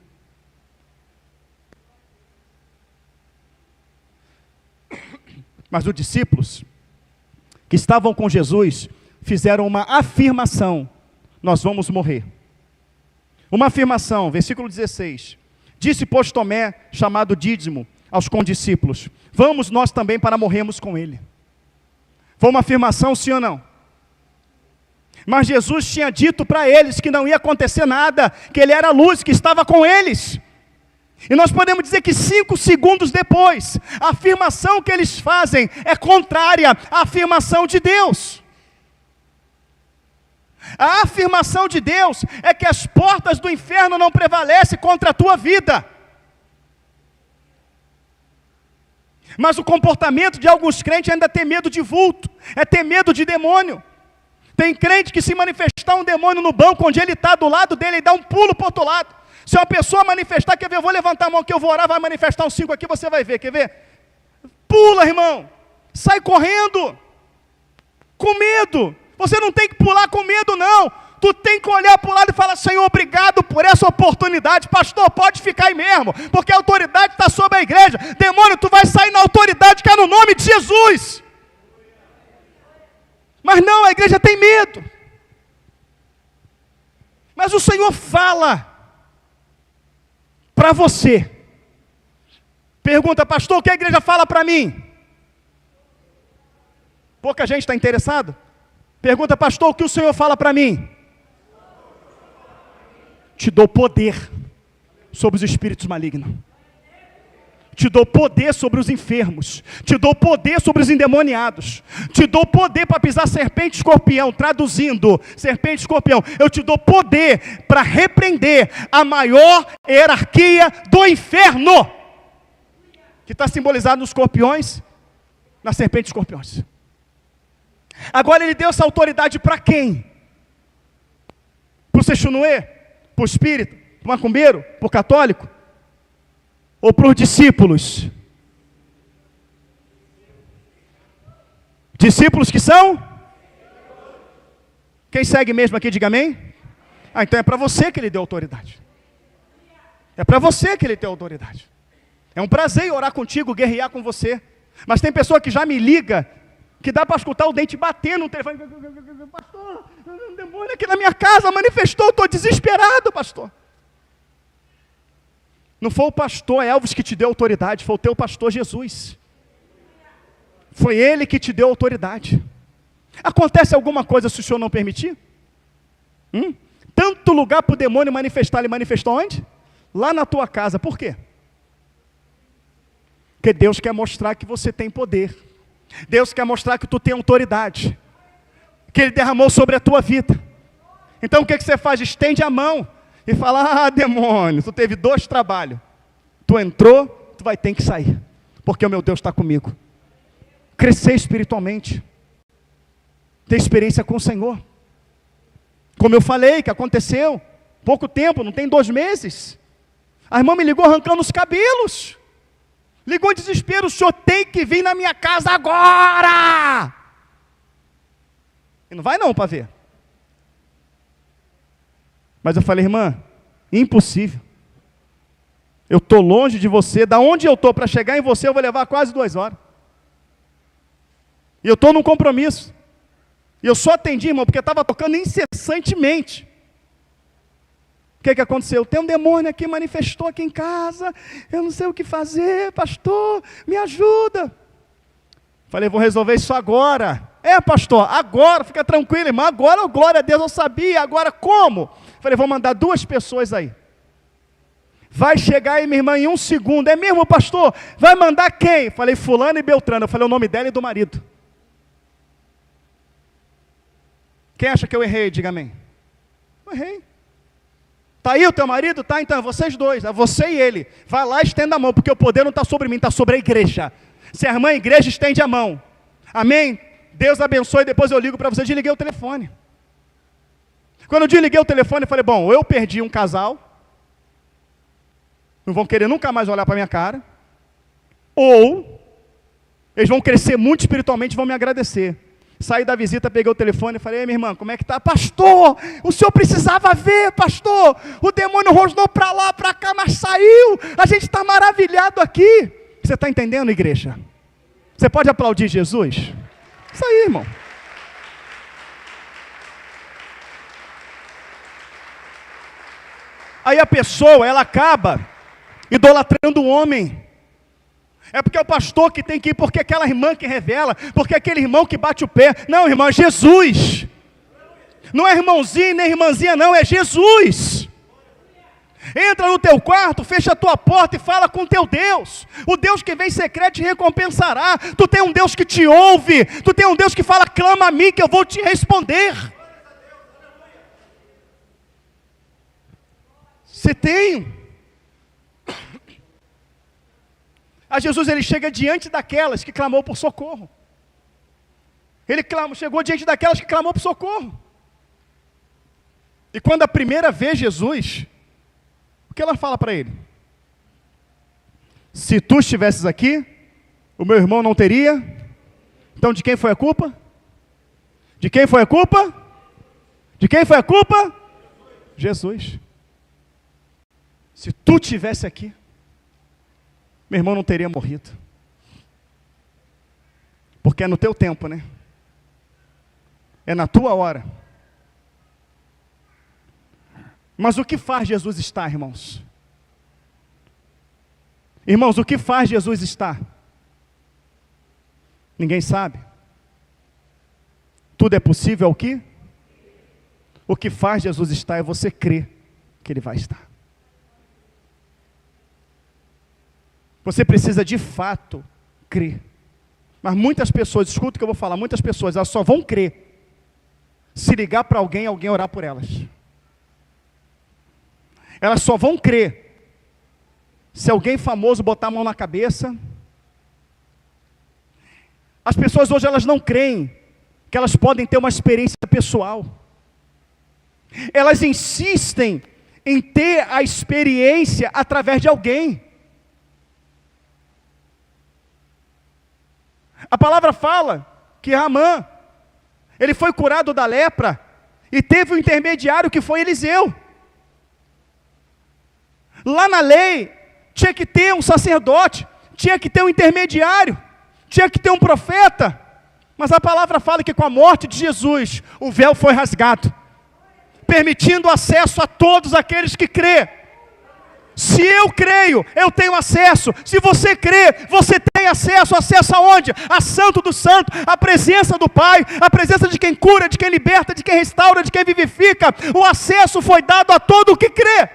Mas os discípulos que estavam com Jesus fizeram uma afirmação: nós vamos morrer. Uma afirmação, versículo 16. Disse, pois, Tomé, chamado Dídimo, aos condiscípulos, vamos nós também para morrermos com ele. Foi uma afirmação, sim ou não? Mas Jesus tinha dito para eles que não ia acontecer nada, que ele era a luz, que estava com eles. E nós podemos dizer que 5 segundos depois, a afirmação que eles fazem é contrária à afirmação de Deus. A afirmação de Deus é que as portas do inferno não prevalecem contra a tua vida. Mas o comportamento de alguns crentes ainda tem medo de vulto, é ter medo de demônio. Tem crente que se manifestar um demônio no banco onde ele está, do lado dele, ele dá um pulo para o outro lado. Se uma pessoa manifestar, quer ver, eu vou levantar a mão que eu vou orar, vai manifestar um 5 aqui, você vai ver, quer ver? Pula, irmão, sai correndo. com medo. Você não tem que pular com medo, não. Tu tem que olhar para o lado e falar: Senhor, obrigado por essa oportunidade. Pastor, pode ficar aí mesmo, porque a autoridade está sobre a igreja. Demônio, tu vai sair na autoridade que é no nome de Jesus. Mas não, a igreja tem medo. Mas o Senhor fala para você. Pergunta: pastor, o que a igreja fala para mim? Pouca gente está interessado. Pergunta: pastor, o que o Senhor fala para mim? Te dou poder sobre os espíritos malignos. Te dou poder sobre os enfermos. Te dou poder sobre os endemoniados. Te dou poder para pisar serpente e escorpião. Traduzindo, serpente e escorpião. Eu te dou poder para repreender a maior hierarquia do inferno, que está simbolizado nos escorpiões, na serpente e escorpiões. Agora ele deu essa autoridade para quem? Para o Sexunuê? Para o espírito? Para o macumbeiro? Para o católico? Ou para os discípulos? Discípulos que são? Quem segue mesmo aqui, diga amém. Então é para você que ele deu autoridade. É para você que ele deu autoridade. É um prazer orar contigo, guerrear com você. Mas tem pessoa que já me liga, que dá para escutar o dente bater no telefone. Pastor, um demônio aqui na minha casa manifestou, estou desesperado, pastor. Não foi o pastor Elvis que te deu autoridade, foi o teu pastor Jesus. Foi ele que te deu autoridade. Acontece alguma coisa se o Senhor não permitir? Tanto lugar para o demônio manifestar, ele manifestou onde? Lá na tua casa. Por quê? Porque Deus quer mostrar que você tem poder. Deus quer mostrar que tu tem autoridade, que Ele derramou sobre a tua vida. Então o que você faz? Estende a mão e fala: demônio, tu teve 2 trabalhos. Tu entrou, tu vai ter que sair, porque o meu Deus está comigo. Crescer espiritualmente, ter experiência com o Senhor. Como eu falei, que aconteceu, pouco tempo, não tem 2 meses. A irmã me ligou arrancando os cabelos. Ligou em desespero: o senhor tem que vir na minha casa agora. E não vai não para ver. Mas eu falei: irmã, impossível. Eu estou longe de você. Da onde eu estou para chegar em você, eu vou levar quase 2 horas. E eu estou num compromisso. E eu só atendi, irmão, porque estava tocando incessantemente. O que aconteceu? Tem um demônio aqui, manifestou aqui em casa. Eu não sei o que fazer, pastor, me ajuda. Falei: vou resolver isso agora. Pastor, agora, fica tranquilo, irmão. Agora, glória a Deus, eu sabia. Agora como? Falei: vou mandar 2 pessoas aí. Vai chegar aí, minha irmã, em 1 segundo. É mesmo, pastor? Vai mandar quem? Falei: fulano e Beltrano. Eu falei o nome dela e do marido. Quem acha que eu errei? Diga amém. Eu errei. Está aí o teu marido? Tá, então, vocês 2, é você e ele. Vai lá e estenda a mão, porque o poder não está sobre mim, está sobre a igreja. Se a irmã igreja, estende a mão. Amém? Deus abençoe, depois eu ligo para você. Desliguei o telefone. Quando eu desliguei o telefone, eu falei: bom, eu perdi um casal, não vão querer nunca mais olhar para a minha cara, ou eles vão crescer muito espiritualmente e vão me agradecer. Saí da visita, peguei o telefone e falei: ei, minha irmã, como é que está? Pastor, o senhor precisava ver, pastor. O demônio rosnou para lá, para cá, mas saiu. A gente está maravilhado aqui. Você está entendendo, igreja? Você pode aplaudir Jesus? Isso aí, irmão. Aí a pessoa, ela acaba idolatrando o homem. É porque é o pastor que tem que ir, porque é aquela irmã que revela, porque é aquele irmão que bate o pé. Não, irmão, é Jesus. Não é irmãozinho nem irmãzinha, não, é Jesus. Entra no teu quarto, fecha a tua porta e fala com teu Deus. O Deus que vem secreto te recompensará. Tu tem um Deus que te ouve. Tu tem um Deus que fala: clama a mim que eu vou te responder. Você tem. A Jesus, ele chega diante daquelas que clamou por socorro. Chegou diante daquelas que clamou por socorro. E quando a primeira vez Jesus, o que ela fala para ele? Se tu estivesses aqui, o meu irmão não teria. Então de quem foi a culpa? De quem foi a culpa? De quem foi a culpa? Jesus. Se tu tivesse aqui, meu irmão não teria morrido. Porque é no teu tempo, né? É na tua hora. Mas o que faz Jesus estar, irmãos? Irmãos, o que faz Jesus estar? Ninguém sabe. Tudo é possível ao quê? O que faz Jesus estar é você crer que Ele vai estar. Você precisa de fato crer. Mas muitas pessoas, escuta o que eu vou falar, muitas pessoas, elas só vão crer se ligar para alguém, alguém orar por elas. Elas só vão crer se alguém famoso botar a mão na cabeça. As pessoas hoje, elas não creem que elas podem ter uma experiência pessoal. Elas insistem em ter a experiência através de alguém. A palavra fala que Ramã, ele foi curado da lepra, e teve um intermediário que foi Eliseu. Lá na lei, tinha que ter um sacerdote, tinha que ter um intermediário, tinha que ter um profeta, mas a palavra fala que com a morte de Jesus, o véu foi rasgado, permitindo acesso a todos aqueles que crê. Se eu creio, eu tenho acesso. Se você crê, você tem acesso. Acesso aonde? A Santo do Santo, a presença do Pai, a presença de quem cura, de quem liberta, de quem restaura, de quem vivifica. O acesso foi dado a todo o que crê.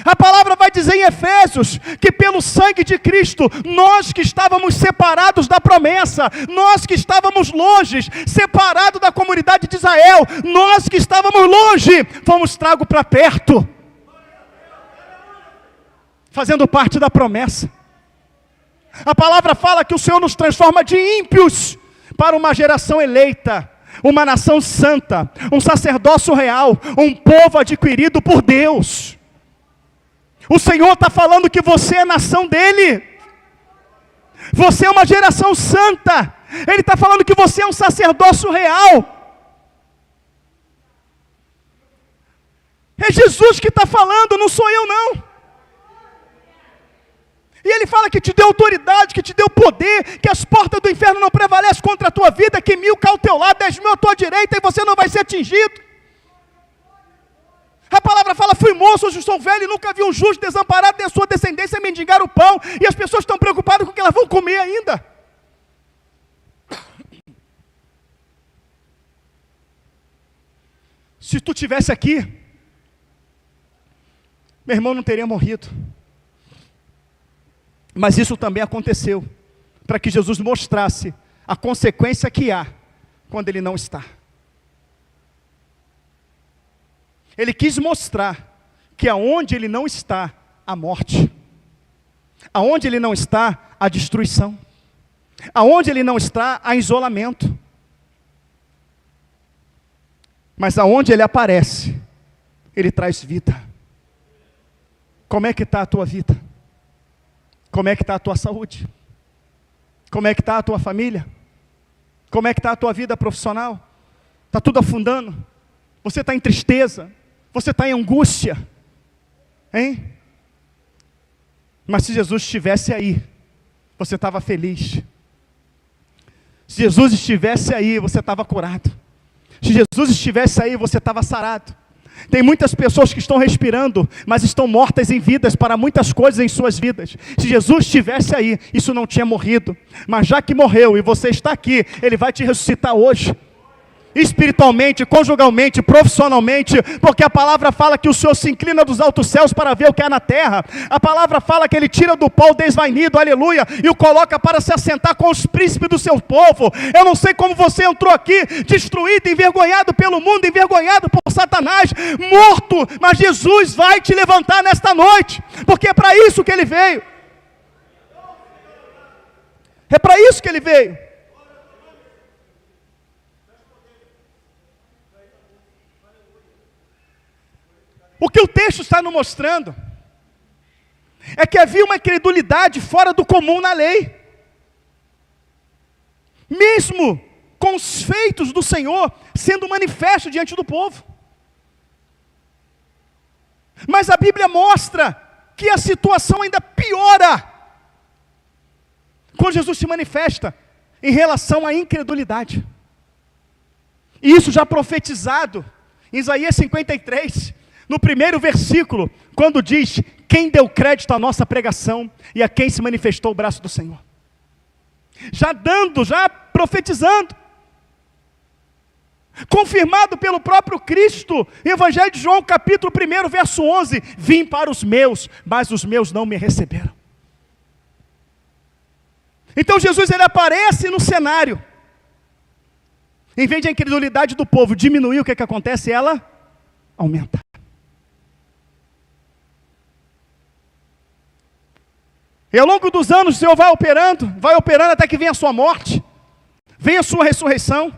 A palavra vai dizer em Efésios, que pelo sangue de Cristo, nós que estávamos separados da promessa, nós que estávamos longe, separados da comunidade de Israel, nós que estávamos longe, fomos tragos para perto, fazendo parte da promessa. A palavra fala que o Senhor nos transforma de ímpios para uma geração eleita, uma nação santa, um sacerdócio real, um povo adquirido por Deus. O Senhor está falando que você é nação dEle. Você é uma geração santa. Ele está falando que você é um sacerdócio real. É Jesus que está falando, não sou eu não. E Ele fala que te deu autoridade, que te deu poder, que as portas do inferno não prevalecem contra a tua vida, que 1000 caem ao teu lado, 10.000 à tua direita, e você não vai ser atingido. A palavra fala, fui moço, hoje sou velho, e nunca vi um justo desamparado de sua descendência mendigar o pão, e as pessoas estão preocupadas com o que elas vão comer ainda. Se tu estivesse aqui, meu irmão não teria morrido. Mas isso também aconteceu, para que Jesus mostrasse a consequência que há, quando Ele não está. Ele quis mostrar que aonde Ele não está, há morte. Aonde Ele não está, há destruição. Aonde Ele não está, há isolamento. Mas aonde Ele aparece, Ele traz vida. Como é que está a tua vida? Como é que está a tua saúde? Como é que está a tua família? Como é que está a tua vida profissional? Está tudo afundando? Você está em tristeza? Você está em angústia? Hein? Mas se Jesus estivesse aí, você estava feliz. Se Jesus estivesse aí, você estava curado. Se Jesus estivesse aí, você estava sarado. Tem muitas pessoas que estão respirando, mas estão mortas em vidas para muitas coisas em suas vidas. Se Jesus estivesse aí, isso não tinha morrido. Mas já que morreu e você está aqui, Ele vai te ressuscitar hoje. Espiritualmente, conjugalmente, profissionalmente, porque a palavra fala que o Senhor se inclina dos altos céus para ver o que há na terra. A palavra fala que Ele tira do pó o desvainido, aleluia, e o coloca para se assentar com os príncipes do seu povo. Eu não sei como você entrou aqui, destruído, envergonhado pelo mundo, envergonhado por Satanás, morto, mas Jesus vai te levantar nesta noite, porque é para isso que Ele veio. É para isso que Ele veio. O que o texto está nos mostrando é que havia uma incredulidade fora do comum na lei. Mesmo com os feitos do Senhor sendo manifestos diante do povo. Mas a Bíblia mostra que a situação ainda piora quando Jesus se manifesta em relação à incredulidade. E isso já profetizado em Isaías 53, no primeiro versículo, quando diz: quem deu crédito à nossa pregação e a quem se manifestou o braço do Senhor. Já profetizando. Confirmado pelo próprio Cristo, Evangelho de João, capítulo 1, verso 11, vim para os meus, mas os meus não me receberam. Então Jesus, ele aparece no cenário. Em vez de a incredulidade do povo diminuir, o que acontece? Ela aumenta. E ao longo dos anos o Senhor vai operando até que vem a sua morte, vem a sua ressurreição.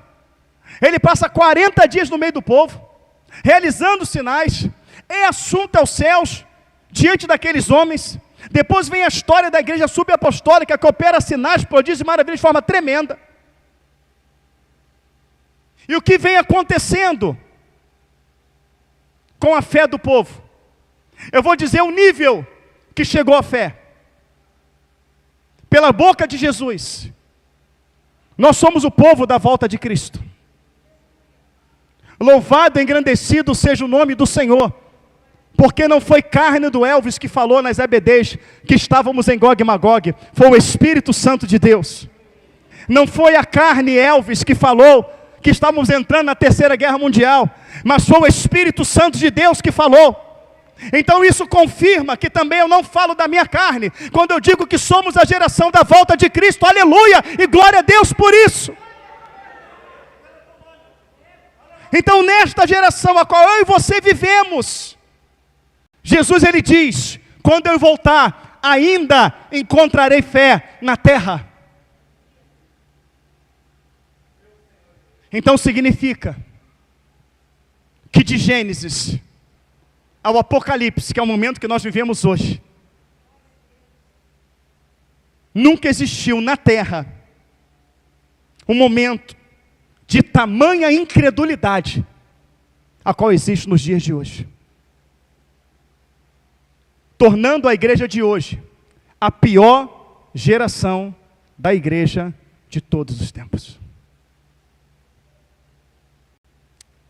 Ele passa 40 dias no meio do povo, realizando sinais, é assunto aos céus, diante daqueles homens. Depois vem a história da igreja subapostólica, que opera sinais, prodígios e maravilhas de forma tremenda. E o que vem acontecendo com a fé do povo? Eu vou dizer o nível que chegou a fé. Pela boca de Jesus, nós somos o povo da volta de Cristo. Louvado e engrandecido seja o nome do Senhor, porque não foi carne do Elvis que falou nas EBDs que estávamos em Gog e Magog, foi o Espírito Santo de Deus. Não foi a carne Elvis que falou que estávamos entrando na Terceira Guerra Mundial, mas foi o Espírito Santo de Deus que falou. Então isso confirma que também eu não falo da minha carne, quando eu digo que somos a geração da volta de Cristo, aleluia, e glória a Deus por isso. Então nesta geração a qual eu e você vivemos, Jesus ele diz: quando eu voltar, ainda encontrarei fé na terra. Então significa que de Gênesis ao Apocalipse, que é o momento que nós vivemos hoje, nunca existiu na terra um momento de tamanha incredulidade a qual existe nos dias de hoje, tornando a igreja de hoje a pior geração da igreja de todos os tempos.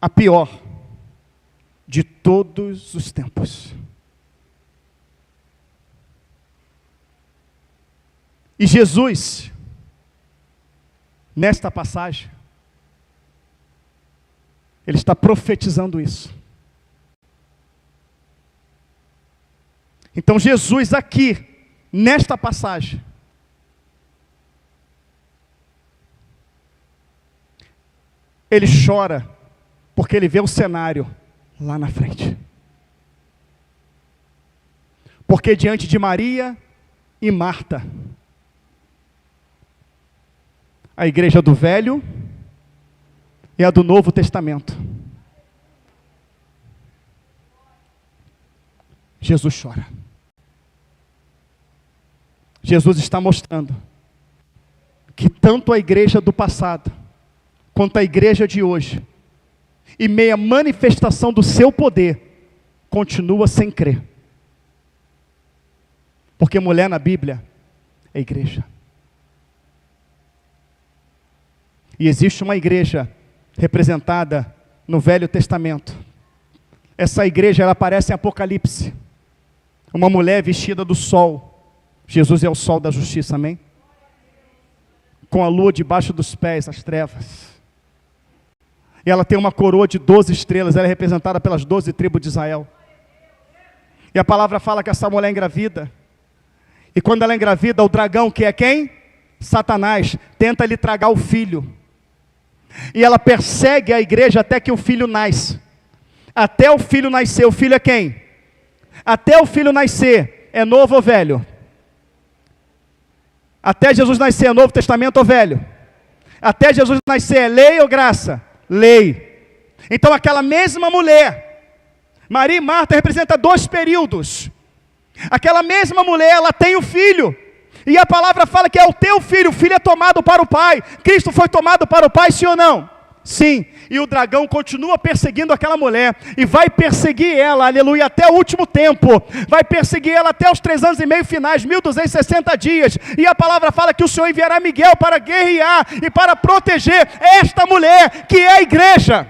A pior de todos os tempos. E Jesus, nesta passagem, ele está profetizando isso. Então Jesus aqui, nesta passagem, ele chora, porque ele vê o cenário lá na frente. Porque diante de Maria e Marta, a igreja do Velho e a do Novo Testamento, Jesus chora. Jesus está mostrando que tanto a igreja do passado, quanto a igreja de hoje, e meia manifestação do seu poder, continua sem crer. Porque mulher na Bíblia é igreja. E existe uma igreja representada no Velho Testamento. Essa igreja, ela aparece em Apocalipse. Uma mulher vestida do sol. Jesus é o sol da justiça, amém? Com a lua debaixo dos pés, as trevas. E ela tem uma coroa de 12 estrelas, ela é representada pelas 12 tribos de Israel. E a palavra fala que essa mulher é engravida. E quando ela é engravida, o dragão, que é quem? Satanás, tenta lhe tragar o filho. E ela persegue a igreja até que o filho nasce. Até o filho nascer, o filho é quem? Até o filho nascer, é novo ou velho? Até Jesus nascer, é Novo Testamento ou velho? Até Jesus nascer, é lei ou graça? Lei. Então aquela mesma mulher, Maria e Marta, representa 2 períodos. Aquela mesma mulher, ela tem o filho. E a palavra fala que é o teu filho, o filho é tomado para o Pai. Cristo foi tomado para o Pai, sim ou não? Sim. E o dragão continua perseguindo aquela mulher, e vai perseguir ela, aleluia, até o último tempo. Vai perseguir ela até os 3 anos e meio finais, 1260 dias. E a palavra fala que o Senhor enviará Miguel para guerrear e para proteger esta mulher, que é a igreja.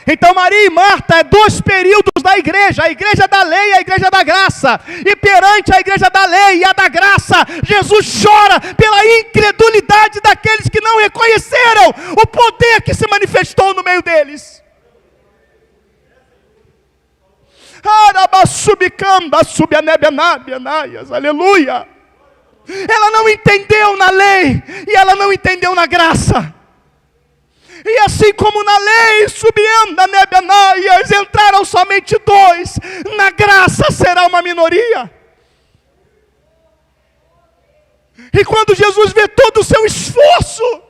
Então Maria e Marta é 2 períodos da igreja, a igreja da lei e a igreja da graça. E perante a igreja da lei e a da graça, Jesus chora pela incredulidade daqueles que não reconheceram o poder que se manifestou no meio deles. Aleluia. Ela não entendeu na lei e ela não entendeu na graça. E assim como na lei subiam nebenaias, entraram somente 2, na graça será uma minoria. E quando Jesus vê todo o seu esforço,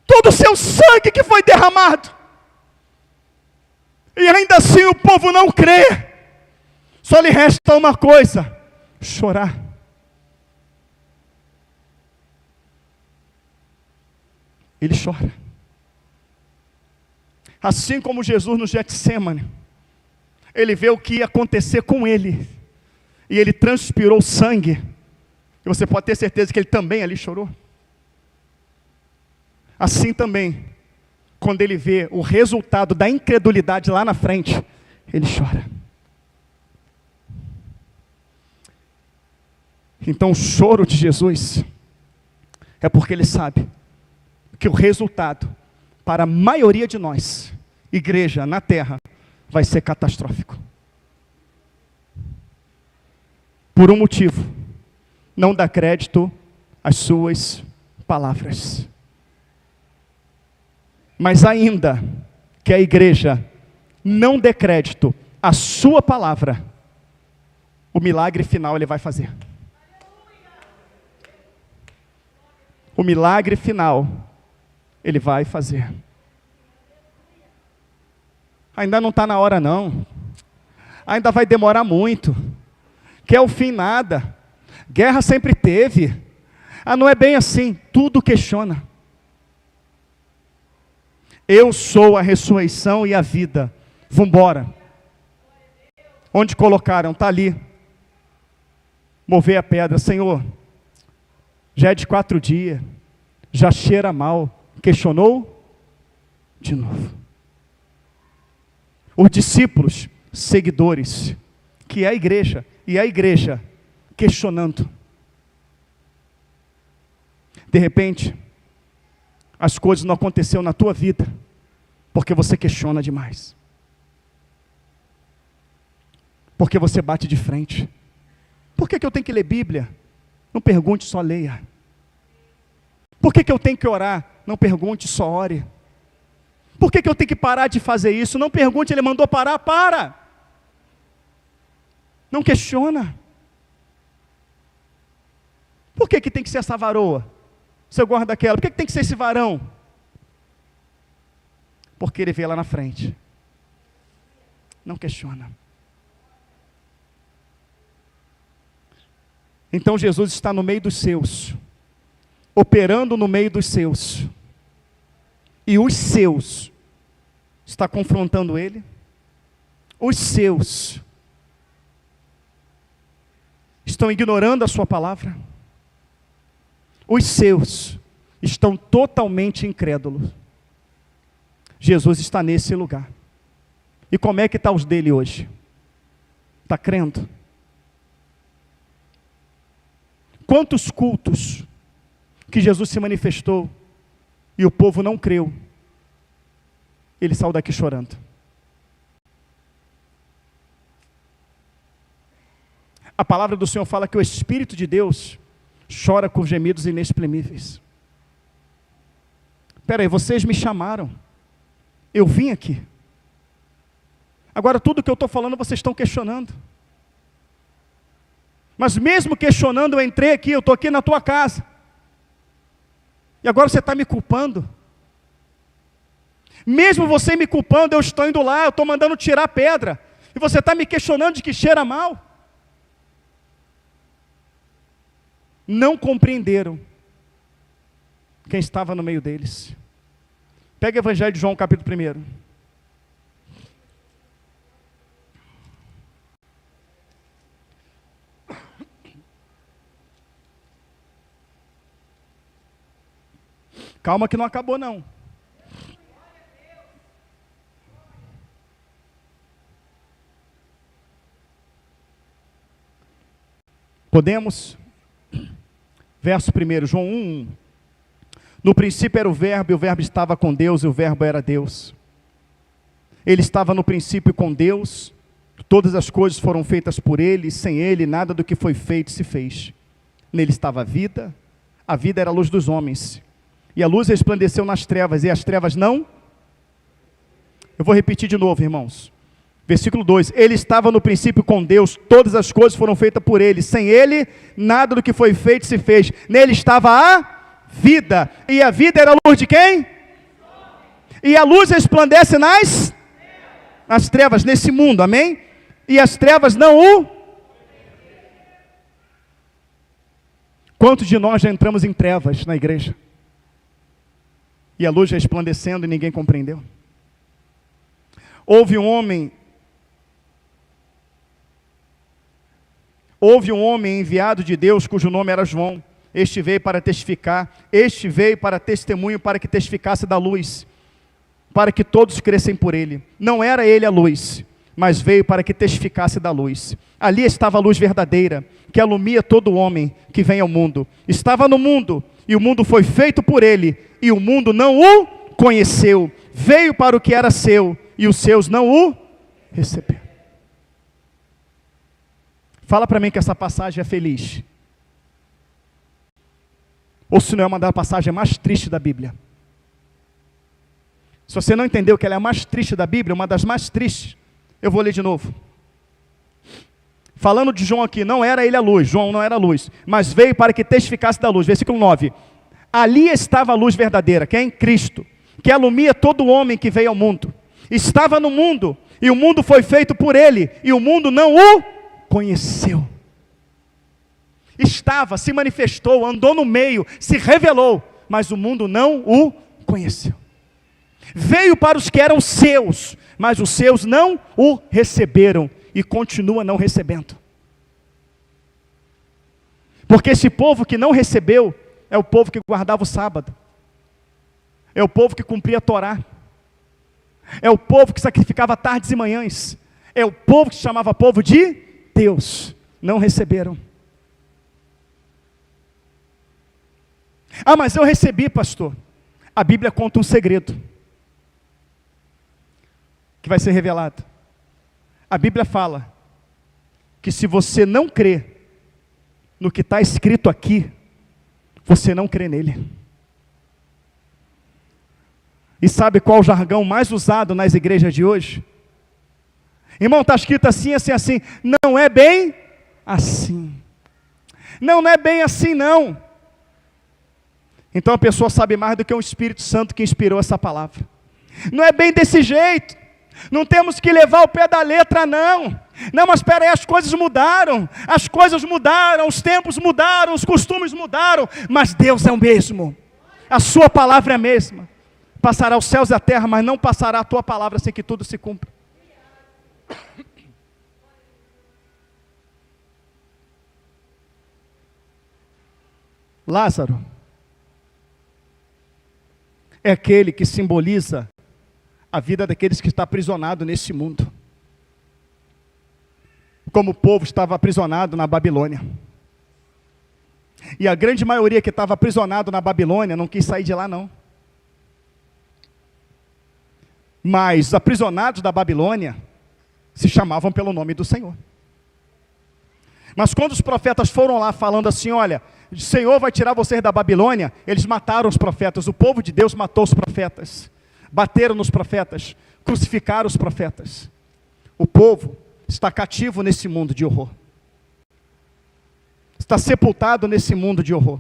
todo o seu sangue que foi derramado, e ainda assim o povo não crê, só lhe resta uma coisa: chorar. Ele chora. Assim como Jesus no Getsêmani, ele vê o que ia acontecer com ele, e ele transpirou sangue, e você pode ter certeza que ele também ali chorou. Assim também, quando ele vê o resultado da incredulidade lá na frente, ele chora. Então o choro de Jesus é porque ele sabe que o resultado para a maioria de nós, igreja na terra, vai ser catastrófico. Por um motivo: não dá crédito às suas palavras. Mas ainda que a igreja não dê crédito à sua palavra, o milagre final ele vai fazer. O milagre final ele vai fazer. Ainda não está na hora não. Ainda vai demorar muito. Que é o fim nada. Guerra sempre teve. Não é bem assim. Tudo questiona. Eu sou a ressurreição e a vida. Vambora. Onde colocaram? Está ali. Mover a pedra. Senhor, já é de 4 dias. Já cheira mal. Questionou? De novo. Os discípulos, seguidores, que é a igreja, e a igreja questionando. De repente, as coisas não aconteceram na tua vida, porque você questiona demais. Porque você bate de frente. Por que eu tenho que ler Bíblia? Não pergunte, só leia. Por que eu tenho que orar? Não pergunte, só ore. Por que eu tenho que parar de fazer isso? Não pergunte, ele mandou parar, para. Não questiona. Por que tem que ser essa varoa? Você guarda aquela. Por que tem que ser esse varão? Porque ele vê lá na frente. Não questiona. Então Jesus está no meio dos seus, operando no meio dos seus, e os seus está confrontando ele. Os seus estão ignorando a sua palavra. Os seus estão totalmente incrédulos. Jesus está nesse lugar. E como é que está os dele hoje? Está crendo? Quantos cultos que Jesus se manifestou e o povo não creu, ele saiu daqui chorando. A palavra do Senhor fala que o Espírito de Deus chora com gemidos inexprimíveis. Espera aí, vocês me chamaram, eu vim aqui. Agora tudo que eu estou falando vocês estão questionando. Mas mesmo questionando, eu entrei aqui, eu estou aqui na tua casa. E agora você está me culpando. Mesmo você me culpando, eu estou indo lá, eu estou mandando tirar a pedra. E você está me questionando de que cheira mal? Não compreenderam quem estava no meio deles. Pega o Evangelho de João, capítulo 1. Calma que não acabou não. Podemos? Verso 1, João 1:1. No princípio era o Verbo, e o Verbo estava com Deus, e o Verbo era Deus. Ele estava no princípio com Deus, todas as coisas foram feitas por Ele, e sem Ele nada do que foi feito se fez. Nele estava a vida era a luz dos homens. E a luz resplandeceu nas trevas, e as trevas não... Eu vou repetir de novo, irmãos. Versículo 2, ele estava no princípio com Deus, todas as coisas foram feitas por Ele, sem Ele, nada do que foi feito se fez. Nele estava a vida, e a vida era a luz de quem? E a luz resplandece nas trevas, nesse mundo, amém? E as trevas não o... Quantos de nós já entramos em trevas na igreja? E a luz resplandecendo e ninguém compreendeu? Houve um homem enviado de Deus, cujo nome era João. Este veio para testificar, este veio para testemunho, para que testificasse da luz, para que todos crescem por ele. Não era ele a luz, mas veio para que testificasse da luz. Ali estava a luz verdadeira, que alumia todo homem que vem ao mundo. Estava no mundo, e o mundo foi feito por ele, e o mundo não o conheceu. Veio para o que era seu, e os seus não o receberam. Fala para mim que essa passagem é feliz. Ou se não é uma das passagens mais tristes da Bíblia. Se você não entendeu que ela é a mais triste da Bíblia, uma das mais tristes, eu vou ler de novo. Falando de João aqui, não era ele a luz, João não era a luz, mas veio para que testificasse da luz. Versículo 9. Ali estava a luz verdadeira, quem? Cristo, que alumia todo homem que veio ao mundo. Estava no mundo, e o mundo foi feito por ele, e o mundo não o conheceu. Estava, se manifestou, andou no meio, se revelou, mas o mundo não o conheceu. Veio para os que eram seus, mas os seus não o receberam, e continua não recebendo. Porque esse povo que não recebeu, é o povo que guardava o sábado, é o povo que cumpria a Torá, é o povo que sacrificava tardes e manhãs, é o povo que se chamava povo de Deus. Não receberam. Ah, mas eu recebi, pastor. A Bíblia conta um segredo que vai ser revelado. A Bíblia fala que se você não crê no que está escrito aqui, você não crê nele. E sabe qual o jargão mais usado nas igrejas de hoje? Irmão, está escrito assim, assim, assim. Não é bem assim. Não é bem assim, não. Então a pessoa sabe mais do que o Espírito Santo que inspirou essa palavra. Não é bem desse jeito. Não temos que levar o pé da letra, não. Não, mas espera aí, as coisas mudaram. As coisas mudaram, os tempos mudaram, os costumes mudaram. Mas Deus é o mesmo. A sua palavra é a mesma. Passará os céus e a terra, mas não passará a tua palavra sem que tudo se cumpra. Lázaro é aquele que simboliza a vida daqueles que estão aprisionados nesse mundo. Como o povo estava aprisionado na Babilônia. E a grande maioria que estava aprisionado na Babilônia não quis sair de lá, não. Mas os aprisionados da Babilônia se chamavam pelo nome do Senhor. Mas quando os profetas foram lá falando assim, olha, o Senhor vai tirar vocês da Babilônia, eles mataram os profetas. O povo de Deus matou os profetas, bateram nos profetas, crucificaram os profetas. O povo está cativo nesse mundo de horror, está sepultado nesse mundo de horror.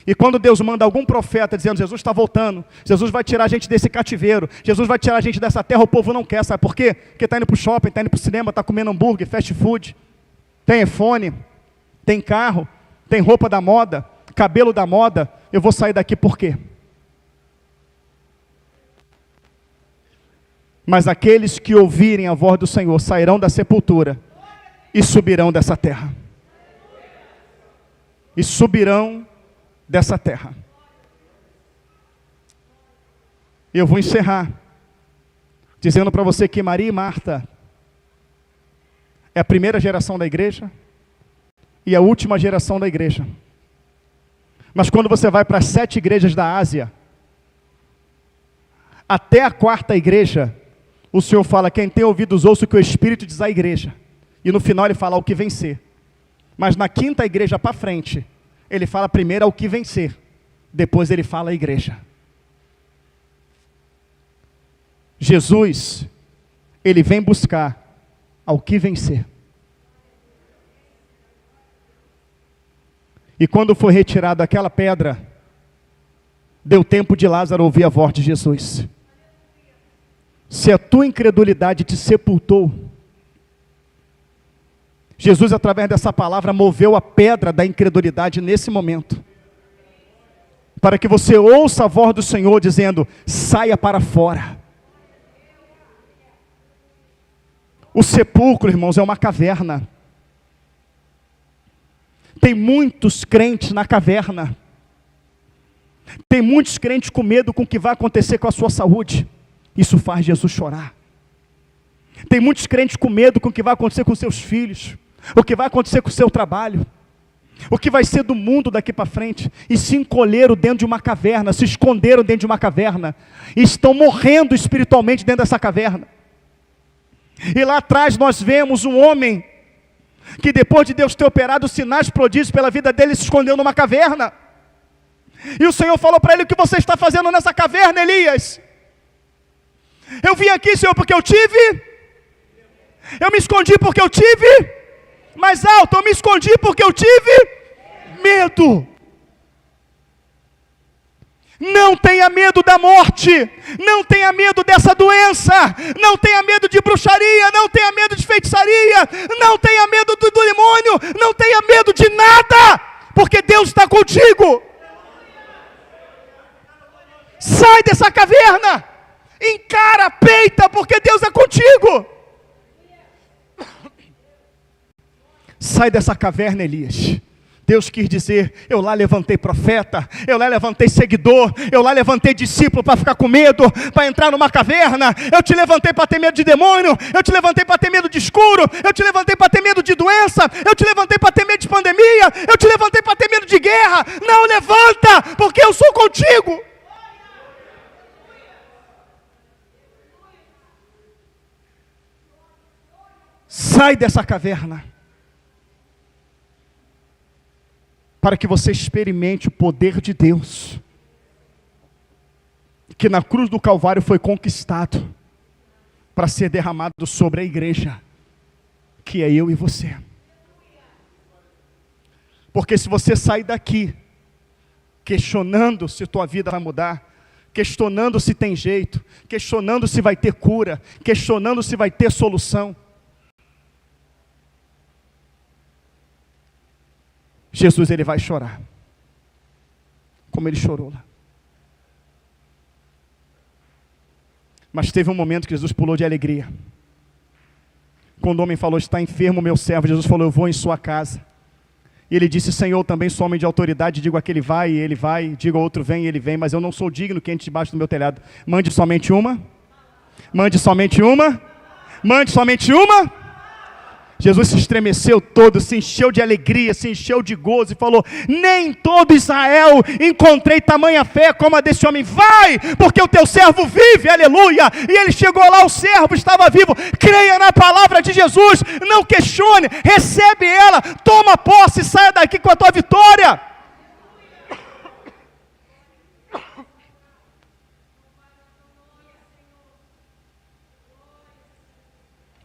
E quando Deus manda algum profeta dizendo, Jesus está voltando, Jesus vai tirar a gente desse cativeiro, Jesus vai tirar a gente dessa terra, o povo não quer, sabe por quê? Porque está indo para o shopping, está indo para o cinema, está comendo hambúrguer, fast food, tem iPhone, tem carro, tem roupa da moda, cabelo da moda. Eu vou sair daqui por quê? Mas aqueles que ouvirem a voz do Senhor sairão da sepultura e subirão dessa terra. E subirão dessa terra. Eu vou encerrar dizendo para você que Maria e Marta é a primeira geração da igreja e a última geração da igreja. Mas quando você vai para as 7 igrejas da Ásia, até a 4ª igreja, o Senhor fala, quem tem ouvidos ouça o que o Espírito diz à igreja. E no final ele fala o que vencer. Mas na 5ª igreja para frente, ele fala primeiro ao que vencer. Depois ele fala à igreja. Jesus, ele vem buscar ao que vencer. E quando foi retirada aquela pedra, deu tempo de Lázaro ouvir a voz de Jesus. Se a tua incredulidade te sepultou, Jesus, através dessa palavra, moveu a pedra da incredulidade nesse momento, para que você ouça a voz do Senhor dizendo, saia para fora. O sepulcro, irmãos, é uma caverna. Tem muitos crentes na caverna. Tem muitos crentes com medo com o que vai acontecer com a sua saúde. Isso faz Jesus chorar. Tem muitos crentes com medo com o que vai acontecer com seus filhos, o que vai acontecer com o seu trabalho, o que vai ser do mundo daqui para frente, e se encolheram dentro de uma caverna, se esconderam dentro de uma caverna, e estão morrendo espiritualmente dentro dessa caverna. E lá atrás nós vemos um homem, que depois de Deus ter operado sinais prodígios pela vida dele, se escondeu numa caverna, e o Senhor falou para ele, o que você está fazendo nessa caverna, Elias? Eu vim aqui, Senhor, porque eu tive, eu me escondi porque eu tive, mais alto, eu me escondi porque eu tive medo. Não tenha medo da morte, não tenha medo dessa doença, não tenha medo de bruxaria, não tenha medo de feitiçaria, não tenha medo do demônio, não tenha medo de nada, porque Deus está contigo. Sai dessa caverna, encara, peita, porque Deus é contigo. Sai dessa caverna, Elias. Deus quis dizer, eu lá levantei profeta, eu lá levantei seguidor, eu lá levantei discípulo para ficar com medo, para entrar numa caverna, eu te levantei para ter medo de demônio, eu te levantei para ter medo de escuro, eu te levantei para ter medo de doença, eu te levantei para ter medo de pandemia, eu te levantei para ter medo de guerra. Não, levanta, porque eu sou contigo. Sai dessa caverna, para que você experimente o poder de Deus, que na cruz do Calvário foi conquistado, para ser derramado sobre a igreja, que é eu e você. Porque se você sair daqui, questionando se tua vida vai mudar, questionando se tem jeito, questionando se vai ter cura, questionando se vai ter solução, Jesus, ele vai chorar, como ele chorou lá. Mas teve um momento que Jesus pulou de alegria. Quando o homem falou, está enfermo o meu servo, Jesus falou, eu vou em sua casa. E ele disse, Senhor, também sou homem de autoridade, digo a aquele vai, e ele vai, digo ao outro vem, e ele vem, mas eu não sou digno que entre debaixo do meu telhado. Mande somente uma, mande somente uma, mande somente uma. Jesus se estremeceu todo, se encheu de alegria, se encheu de gozo e falou, nem em todo Israel encontrei tamanha fé como a desse homem. Vai, porque o teu servo vive, aleluia. E ele chegou lá, o servo estava vivo. Creia na palavra de Jesus, não questione, recebe ela, toma posse, saia daqui com a tua vitória.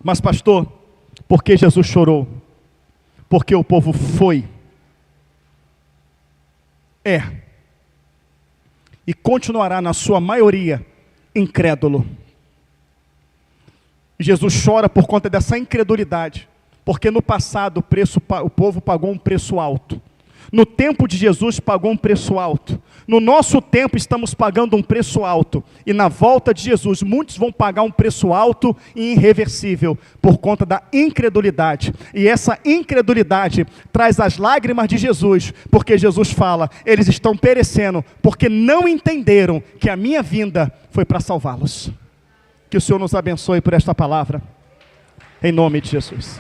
Mas pastor, por que Jesus chorou? Porque o povo foi, e continuará, na sua maioria, incrédulo. Jesus chora por conta dessa incredulidade, porque no passado o povo pagou um preço alto. No tempo de Jesus pagou um preço alto. No nosso tempo estamos pagando um preço alto. E na volta de Jesus, muitos vão pagar um preço alto e irreversível, por conta da incredulidade. E essa incredulidade traz as lágrimas de Jesus, porque Jesus fala, eles estão perecendo, porque não entenderam que a minha vinda foi para salvá-los. Que o Senhor nos abençoe por esta palavra, em nome de Jesus.